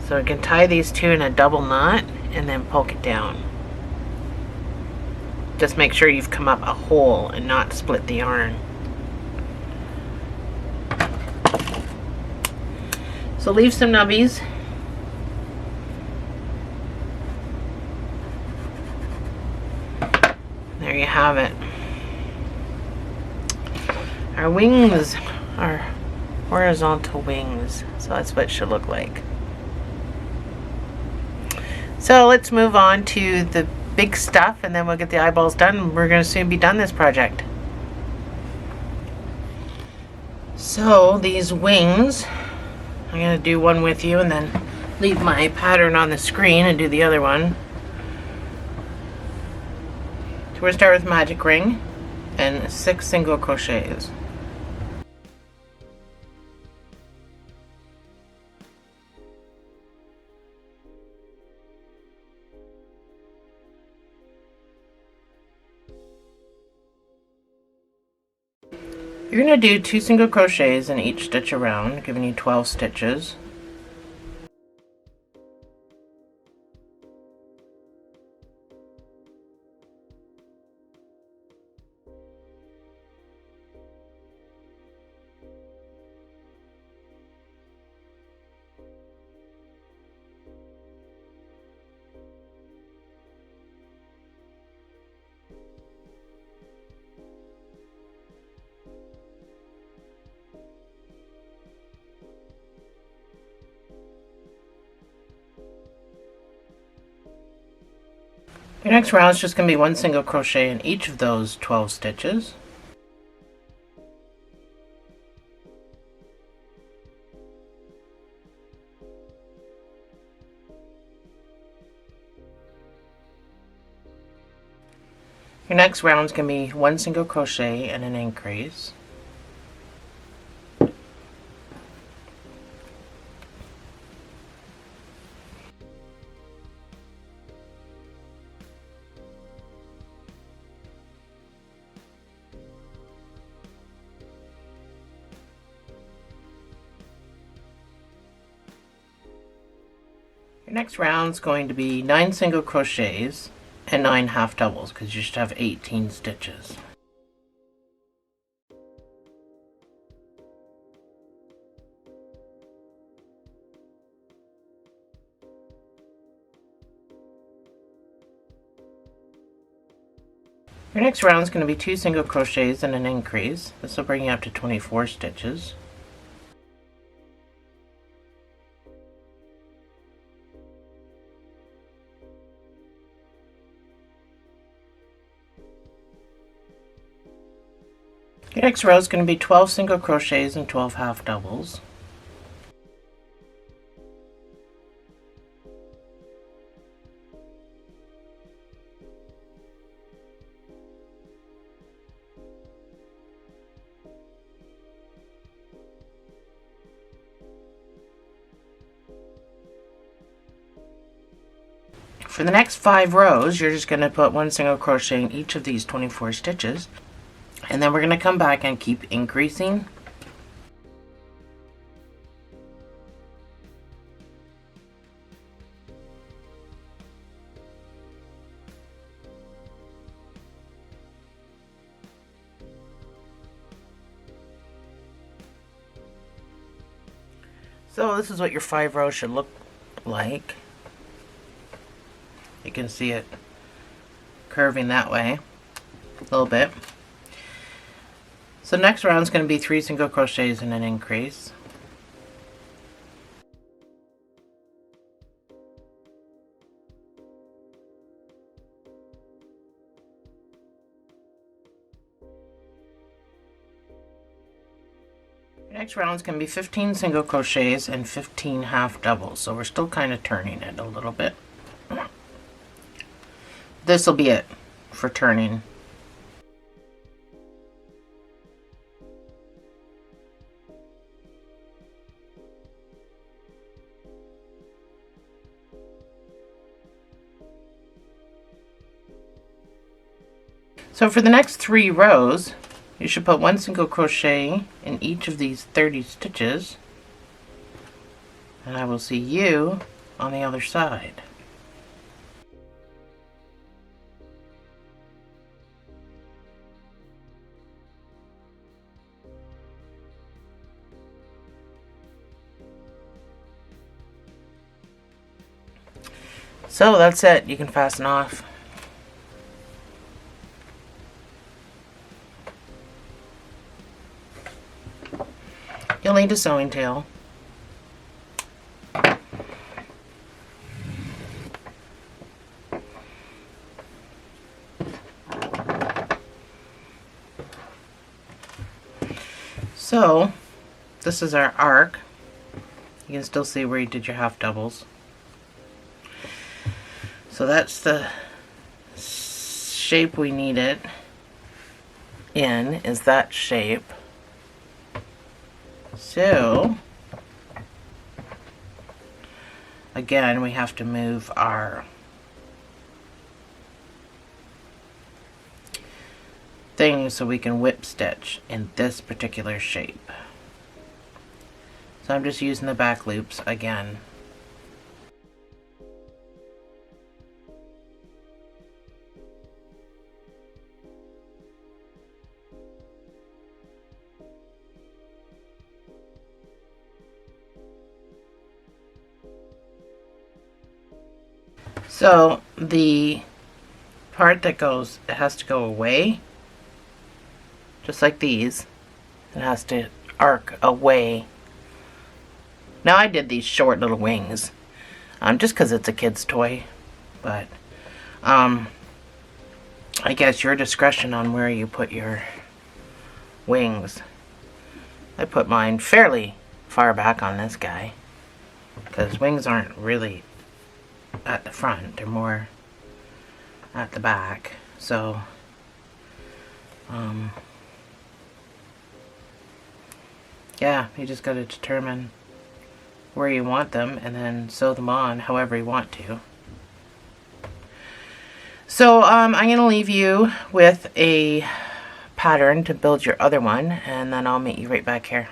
so I can tie these two in a double knot and then poke it down. Just make sure you've come up a hole and not split the yarn. So leave some nubbies. There you have it. Our wings are horizontal wings, so that's what it should look like. So let's move on to the big stuff and then we'll get the eyeballs done. We're going to soon be done this project. So these wings, I'm going to do one with you and then leave my pattern on the screen and do the other one. So we're going to start with magic ring and 6 single crochets. You're going to do 2 single crochets in each stitch around, giving you 12 stitches. Your next round is just going to be 1 single crochet in each of those 12 stitches. Your next round is going to be 1 single crochet and an increase. Next round's going to be 9 single crochets and 9 half doubles, because you should have 18 stitches. Your next round is going to be 2 single crochets and an increase. This will bring you up to 24 stitches. Your next row is going to be 12 single crochets and 12 half doubles. For the next 5 rows, you're just going to put 1 single crochet in each of these 24 stitches. And then we're going to come back and keep increasing. So this is what your 5 rows should look like. You can see it curving that way a little bit. So next round is going to be 3 single crochets and an increase. Next round is going to be 15 single crochets and 15 half doubles. So we're still kind of turning it a little bit. This will be it for turning. So for the next 3 rows, you should put 1 single crochet in each of these 30 stitches, and I will see you on the other side. So that's it. You can fasten off. You'll need a sewing tail. So this is our arc. You can still see where you did your half doubles. So that's the shape we need it in, is that shape. So again, we have to move our thing so we can whip stitch in this particular shape. So I'm just using the back loops again. So the part that goes, it has to go away, just like these. It has to arc away. Now I did these short little wings, just because it's a kid's toy, but I guess your discretion on where you put your wings. I put mine fairly far back on this guy, because wings aren't really at the front, they're more at the back. So yeah, you just got to determine where you want them and then sew them on however you want to. So I'm going to leave you with a pattern to build your other one, and then I'll meet you right back here.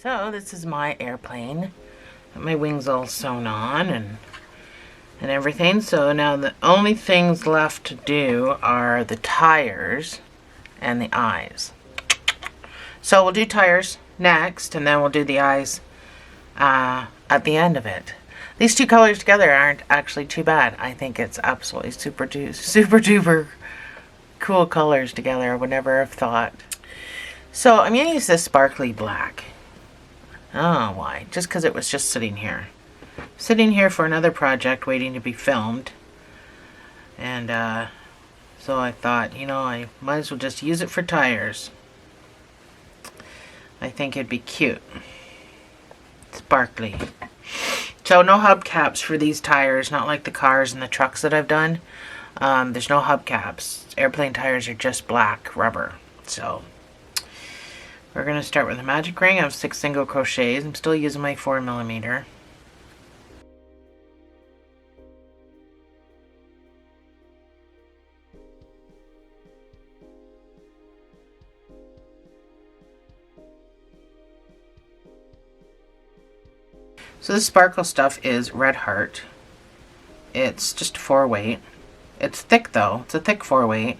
So this is my airplane. My wings all sewn on and everything. So now the only things left to do are the tires and the eyes. So we'll do tires next, and then we'll do the eyes at the end of it. These two colors together aren't actually too bad. I think it's absolutely super duper cool colors together. I would never have thought. So I'm going to use this sparkly black. Oh, why? Just because it was just sitting here. Sitting here for another project waiting to be filmed. And so I thought, you know, I might as well just use it for tires. I think it'd be cute. Sparkly. So no hubcaps for these tires, not like the cars and the trucks that I've done. There's no hubcaps. Airplane tires are just black rubber. So we're going to start with a magic ring. I have 6 single crochets. I'm still using my 4mm. So this sparkle stuff is Red Heart. It's just a 4-weight. It's thick though. It's a thick 4-weight.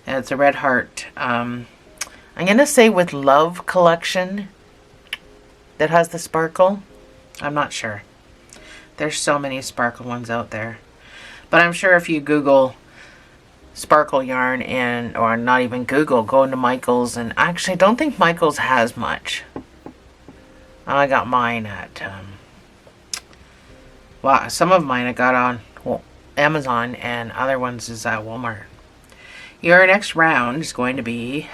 And it's a Red Heart. I'm going to say with Love collection that has the sparkle. I'm not sure. There's so many sparkle ones out there. But I'm sure if you Google sparkle yarn or not even Google, go into Michael's, and actually I don't think Michael's has much. I got mine at, well, some of mine I got on Amazon, and other ones is at Walmart. Your next round is going to be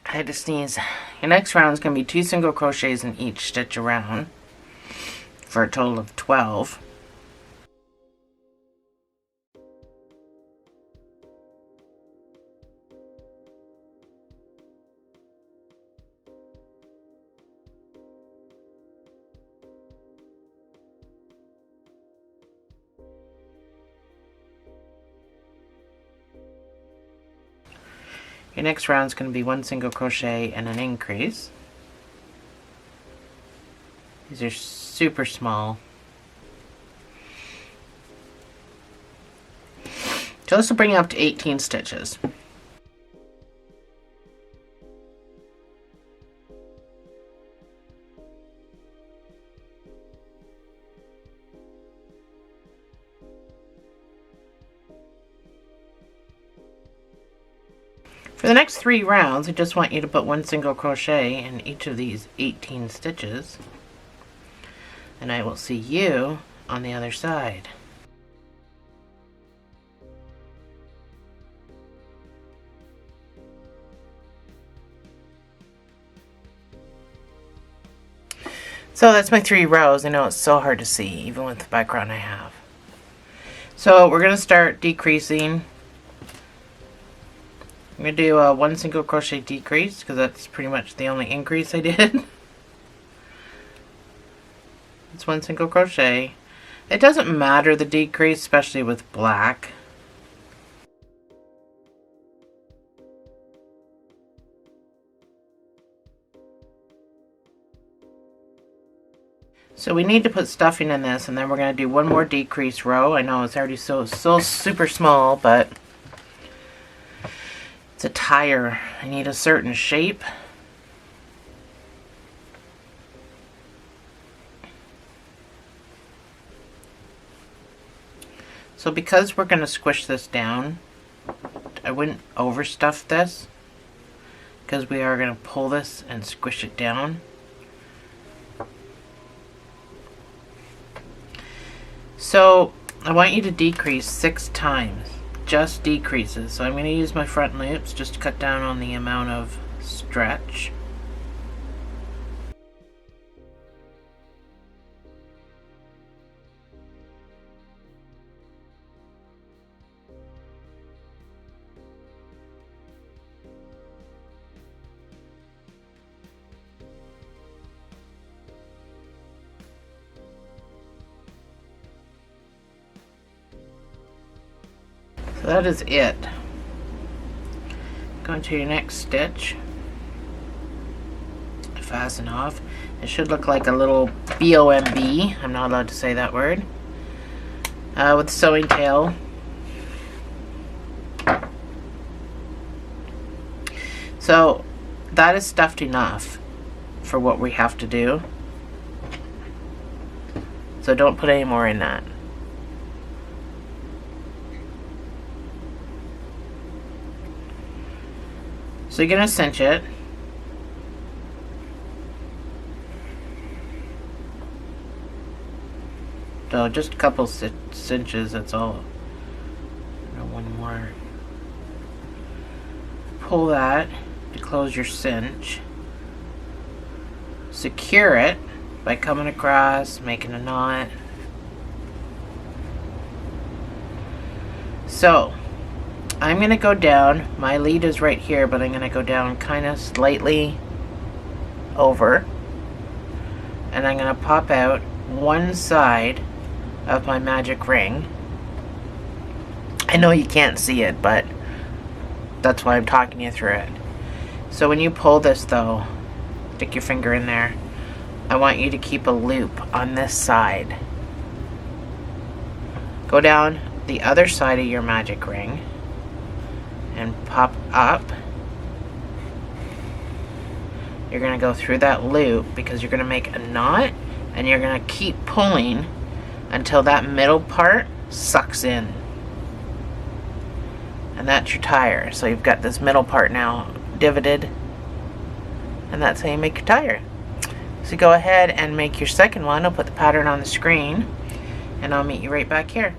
I had to sneeze. Your next round is going to be 2 single crochets in each stitch around for a total of 12. Your next round is going to be 1 single crochet and an increase. These are super small. So this will bring you up to 18 stitches. For the next 3 rounds, I just want you to put 1 single crochet in each of these 18 stitches. And I will see you on the other side. So that's my 3 rows. I know it's so hard to see, even with the background I have. So we're going to start decreasing. I'm going to do a 1 single crochet decrease because that's pretty much the only increase I did. It's 1 single crochet. It doesn't matter the decrease, especially with black. So we need to put stuffing in this, and then we're going to do 1 more decrease row. I know it's already so super small, but it's a tire. I need a certain shape. So because we're going to squish this down, I wouldn't overstuff this because we are going to pull this and squish it down. So I want you to decrease 6 times, just decreases. So I'm going to use my front loops just to cut down on the amount of stretch. So that is it. go into your next stitch, fasten off. It should look like a little B-O-M-B. I'm not allowed to say that word. With sewing tail. So that is stuffed enough for what we have to do. So don't put any more in that. So you're going to cinch it. So just a couple cinches, that's all. One more. Pull that to close your cinch. Secure it by coming across, making a knot. So I'm going to go down. My lead is right here, but I'm going to go down kind of slightly over. And I'm going to pop out one side of my magic ring. I know you can't see it, but that's why I'm talking you through it. So when you pull this though, stick your finger in there. I want you to keep a loop on this side. Go down the other side of your magic ring and pop up. You're going to go through that loop because you're going to make a knot, and you're going to keep pulling until that middle part sucks in. And that's your tire. So you've got this middle part now divoted, and that's how you make your tire. So go ahead and make your second one. I'll put the pattern on the screen, and I'll meet you right back here.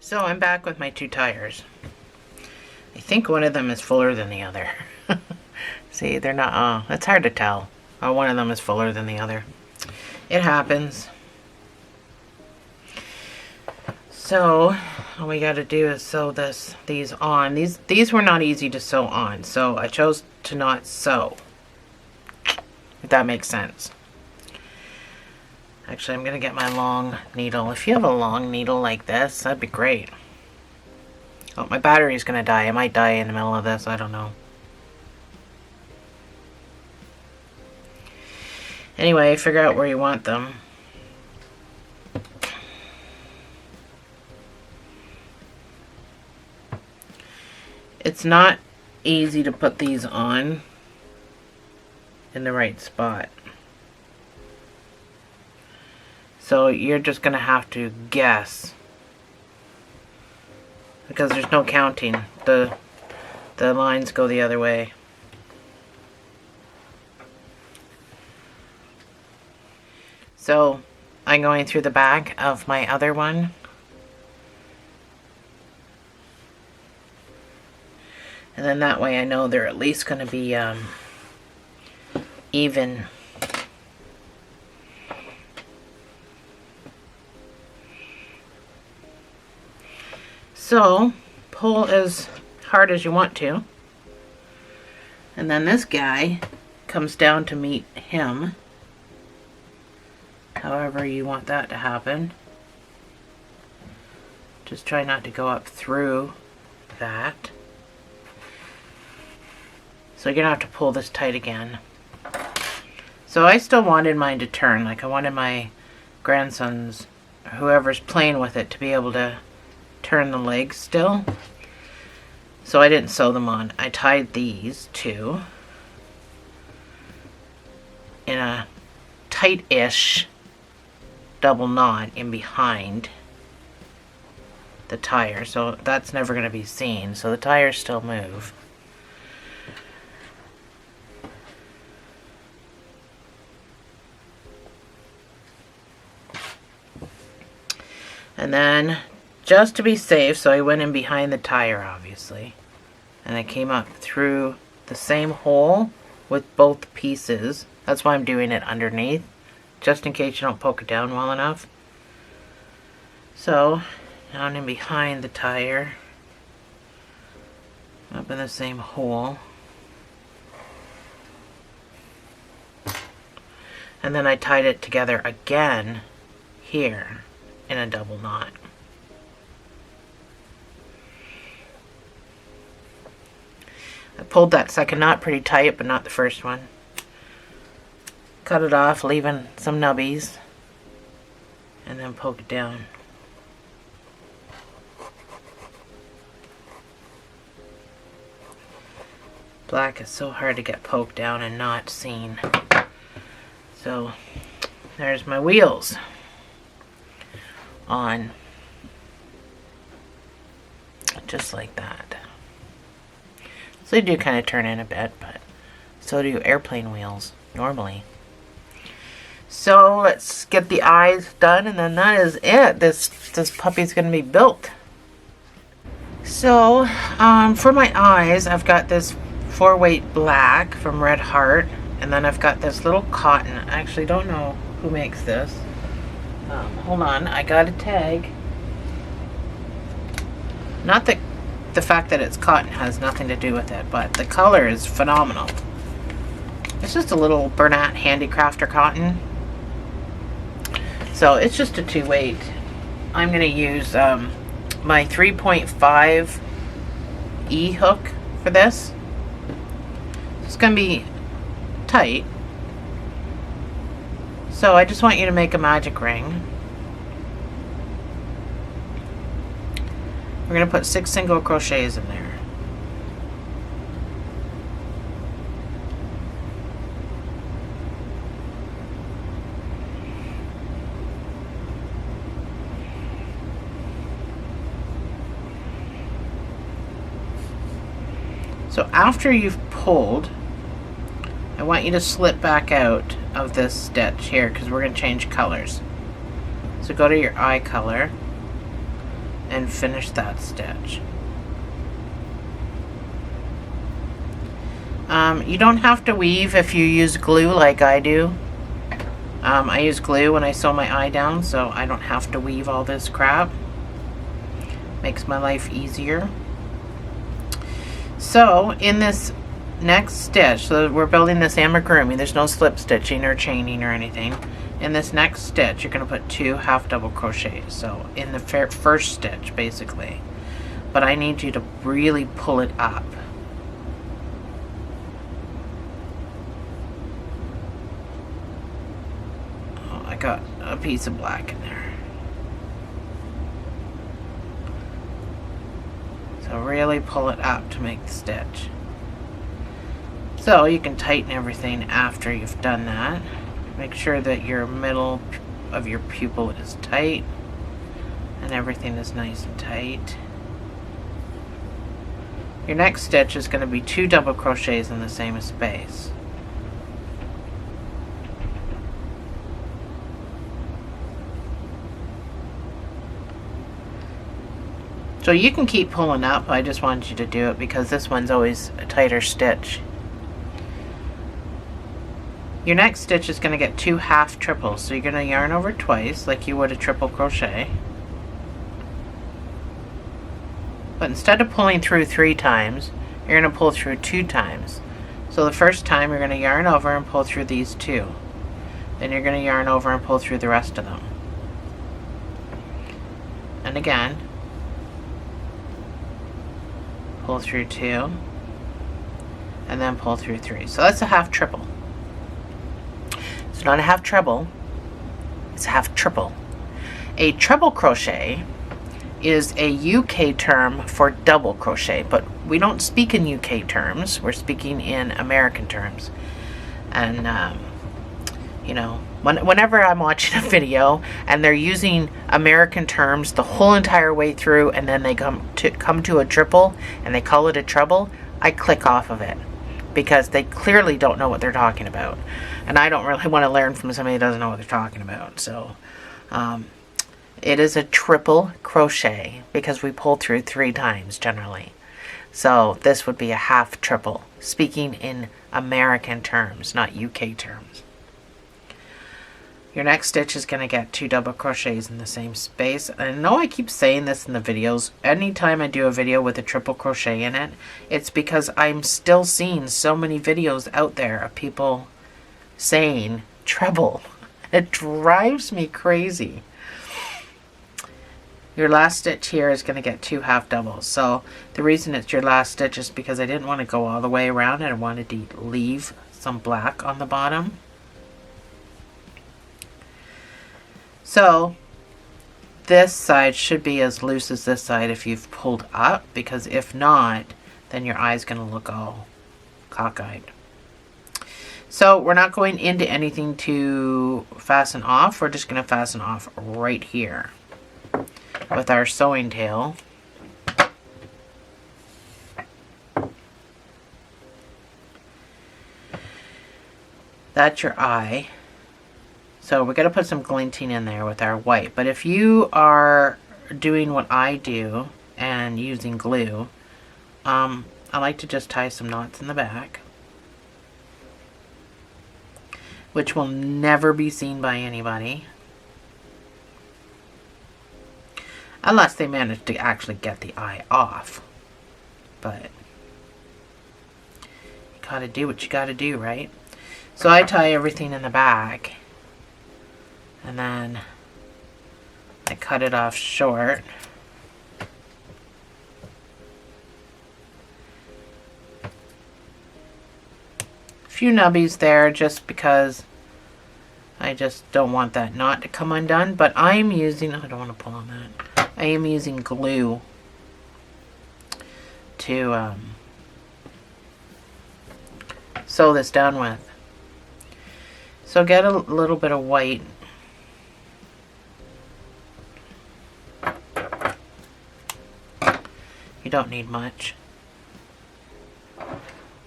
So I'm back with my two tires. I think one of them is fuller than the other. See, they're not, it's hard to tell. One of them is fuller than the other. It happens. So all we got to do is sew these on. These were not easy to sew on, so I chose to not sew, if that makes sense. Actually, I'm going to get my long needle. If you have a long needle like this, that'd be great. Oh, my battery's going to die. I might die in the middle of this. I don't know. Anyway, figure out where you want them. It's not easy to put these on in the right spot. So you're just going to have to guess, because there's no counting. The lines go the other way. So I'm going through the back of my other one. And then that way I know they're at least going to be even. So, pull as hard as you want to. And then this guy comes down to meet him. However you want that to happen. Just try not to go up through that. So you're going to have to pull this tight again. So I still wanted mine to turn. Like I wanted my grandsons, whoever's playing with it, to be able to turn the legs still. So I didn't sew them on. I tied these two in a tight-ish double knot in behind the tire. So that's never going to be seen. So the tires still move. And then, just to be safe, so I went in behind the tire, obviously. And I came up through the same hole with both pieces. That's why I'm doing it underneath, just in case you don't poke it down well enough. So, down in behind the tire, up in the same hole. And then I tied it together again here in a double knot. I pulled that second knot pretty tight, but not the first one. Cut it off, leaving some nubbies, and then poke it down. Black is so hard to get poked down and not seen. So there's my wheels on, just like that. So they do kind of turn in a bit, but so do airplane wheels normally. So let's get the eyes done, and then that is it. This puppy's going to be built. So for my eyes, I've got this 4-weight black from Red Heart. And then I've got this little cotton. I actually don't know who makes this. Hold on, I got a tag. Not that the fact that it's cotton has nothing to do with it, but the color is phenomenal. It's just a little Bernat Handicrafter cotton. So it's just a 2-weight. I'm going to use my 3.5 E hook for this. It's going to be tight. So I just want you to make a magic ring. We're going to put 6 single crochets in there. So after you've pulled, I want you to slip back out of this stitch here because we're going to change colors. So go to your eye color and finish that stitch. You don't have to weave if you use glue like I do. I use glue when I sew my eye down, so I don't have to weave all this crap. Makes my life easier. So in this next stitch, so we're building this amigurumi, there's no slip stitching or chaining or anything. In this next stitch you're going to put 2 half double crochets, so in the first stitch basically, but I need you to really pull it up. Oh, I got a piece of black in there. So really pull it up to make the stitch. So you can tighten everything after you've done that. Make sure that your middle of your pupil is tight and everything is nice and tight. Your next stitch is going to be 2 double crochets in the same space. So you can keep pulling up, I just wanted you to do it because this one's always a tighter stitch. Your next stitch is going to get 2 half triples, so you're going to yarn over twice like you would a triple crochet. But instead of pulling through 3 times, you're going to pull through 2 times. So the first time you're going to yarn over and pull through these 2. Then you're going to yarn over and pull through the rest of them. And again, pull through 2, and then pull through 3. So that's a half triple. It's not a half treble, it's a half triple. A treble crochet is a UK term for double crochet, but we don't speak in UK terms, we're speaking in American terms. And you know, whenever I'm watching a video and they're using American terms the whole entire way through, and then they come to a triple and they call it a treble, I click off of it because they clearly don't know what they're talking about, and I don't really want to learn from somebody who doesn't know what they're talking about. So it is a triple crochet because we pull through 3 times generally. So this would be a half triple, speaking in American terms, not UK terms. Your next stitch is going to get 2 double crochets in the same space. I know I keep saying this in the videos. Anytime I do a video with a triple crochet in it, it's because I'm still seeing so many videos out there of people saying treble. It drives me crazy. Your last stitch here is going to get 2 half doubles. So the reason it's your last stitch is because I didn't want to go all the way around and I wanted to leave some black on the bottom. So this side should be as loose as this side if you've pulled up, because if not, then your eye's going to look all cockeyed. So we're not going into anything to fasten off. We're just going to fasten off right here with our sewing tail. That's your eye. So we're going to put some glinting in there with our white. But if you are doing what I do and using glue, I like to just tie some knots in the back, which will never be seen by anybody. Unless they manage to actually get the eye off. But you gotta do what you gotta do, right? So I tie everything in the back. And then I cut it off short. A few nubbies there just because I just don't want that knot to come undone. But I'm using, I don't want to pull on that. I am using glue to sew this down with. So get a little bit of white. You don't need much.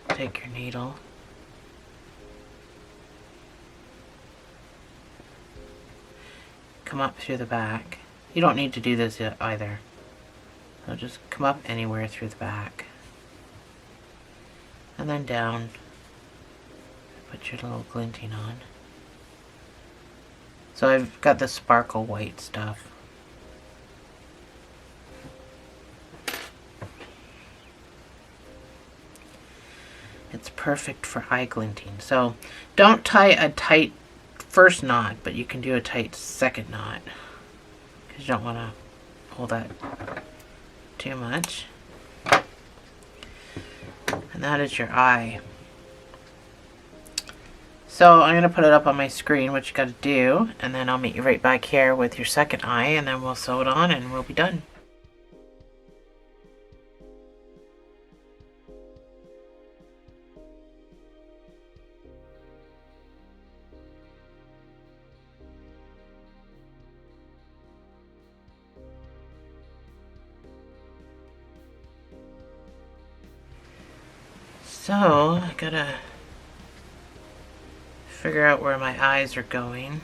Take your needle. Come up through the back. You don't need to do this yet either. So just come up anywhere through the back. And then down. Put your little glinting on. So I've got the sparkle white stuff. It's perfect for eye glinting. So don't tie a tight first knot, but you can do a tight second knot, because you don't want to pull that too much. And that is your eye. So I'm going to put it up on my screen, what you got to do, and then I'll meet you right back here with your second eye, and then we'll sew it on and we'll be done. So I gotta figure out where my eyes are going.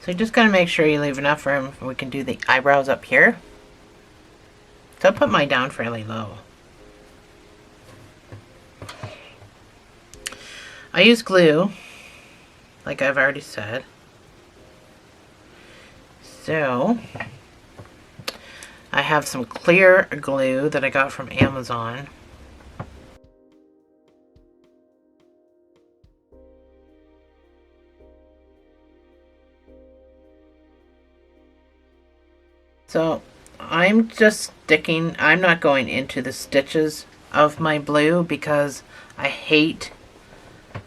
So you just gotta make sure you leave enough room. We can do the eyebrows up here. So I put mine down fairly low. I use glue, like I've already said. So I have some clear glue that I got from Amazon. So I'm just sticking, I'm not going into the stitches of my blue because I hate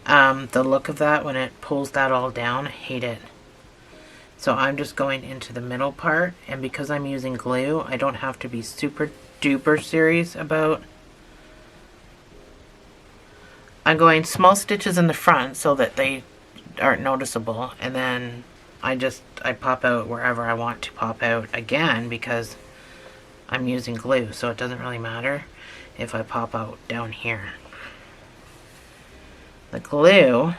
the look of that when it pulls that all down. I hate it. So I'm just going into the middle part, and because I'm using glue, I don't have to be super duper serious about. I'm going small stitches in the front so that they aren't noticeable, and then I pop out wherever I want to pop out again because I'm using glue, so it doesn't really matter if I pop out down here. The glue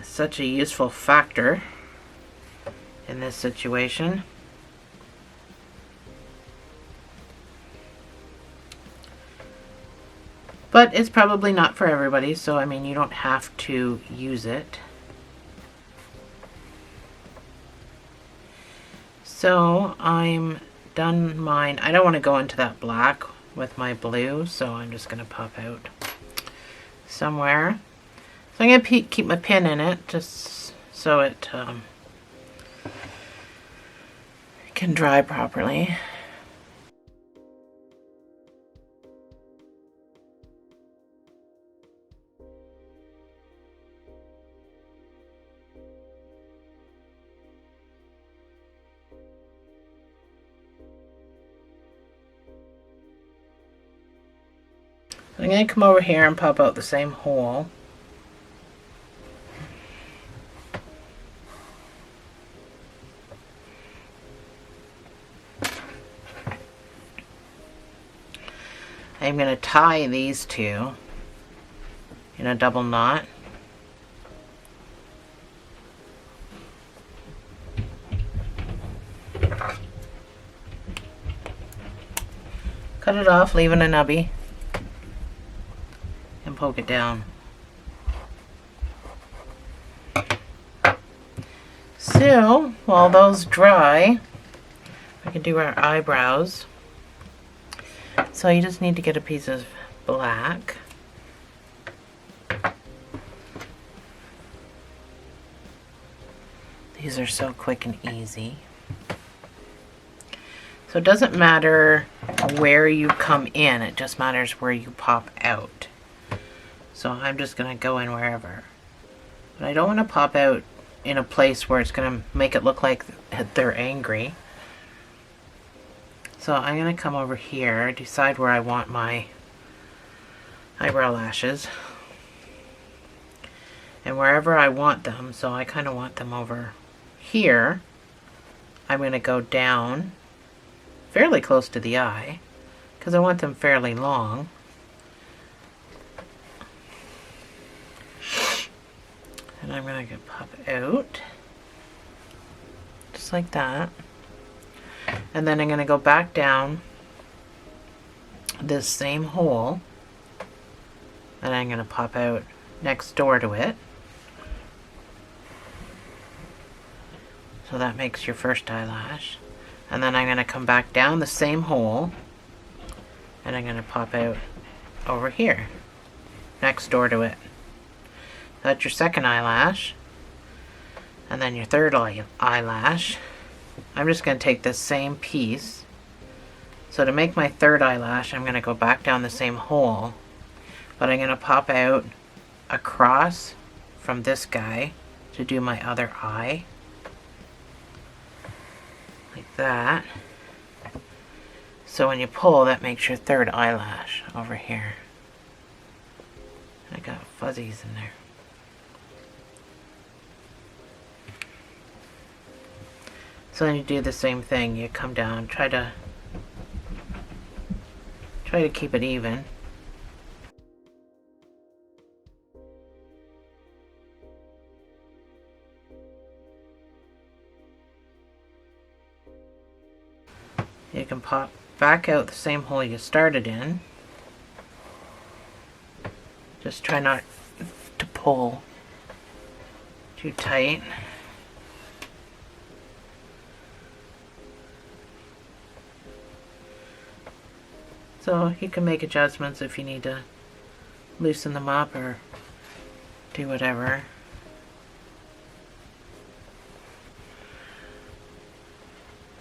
is such a useful factor in this situation. But it's probably not for everybody, so I mean, you don't have to use it. So I'm done mine. I don't want to go into that black with my blue, so I'm just going to pop out somewhere. So I'm going to keep my pin in it just so it can dry properly. I'm going to come over here and pop out the same hole. I'm going to tie these two in a double knot. Cut it off, leaving a nubby, and poke it down. So, while those dry, we can do our eyebrows. So you just need to get a piece of black. These are so quick and easy. So it doesn't matter where you come in, it just matters where you pop out. So I'm just going to go in wherever. But I don't want to pop out in a place where it's going to make it look like they're angry. So I'm going to come over here, decide where I want my eyebrow lashes. And wherever I want them, so I kind of want them over here, I'm going to go down fairly close to the eye, because I want them fairly long. And I'm going to pop out, just like that. And then I'm going to go back down this same hole, and I'm going to pop out next door to it. So that makes your first eyelash. And then I'm going to come back down the same hole, and I'm going to pop out over here, next door to it. That's your second eyelash. And then your third eyelash. I'm just going to take this same piece. So to make my third eyelash, I'm going to go back down the same hole, but I'm going to pop out across from this guy to do my other eye. Like that. So when you pull, that makes your third eyelash over here. I got fuzzies in there. So then you do the same thing. You come down, try to keep it even. You can pop back out the same hole you started in. Just try not to pull too tight. So you can make adjustments if you need to loosen them up or do whatever.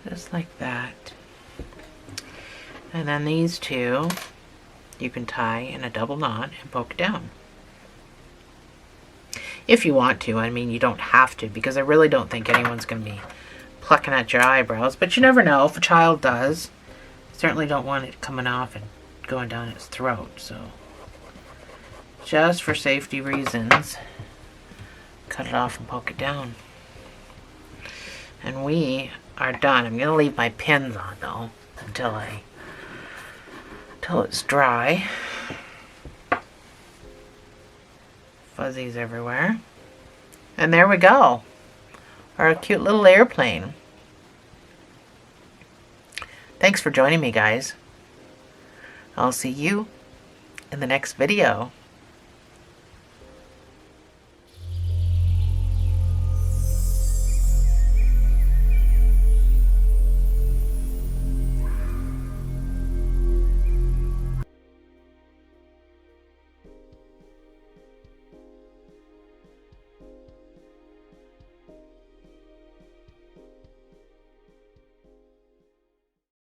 Just like that. And then these two you can tie in a double knot and poke down. If you want to. I mean, you don't have to, because I really don't think anyone's going to be plucking at your eyebrows, but you never know if a child does. Certainly don't want it coming off and going down its throat, so just for safety reasons, cut it off and poke it down. And we are done. I'm going to leave my pins on though until it's dry. Fuzzies everywhere. And there we go. Our cute little airplane. Thanks for joining me, guys. I'll see you in the next video.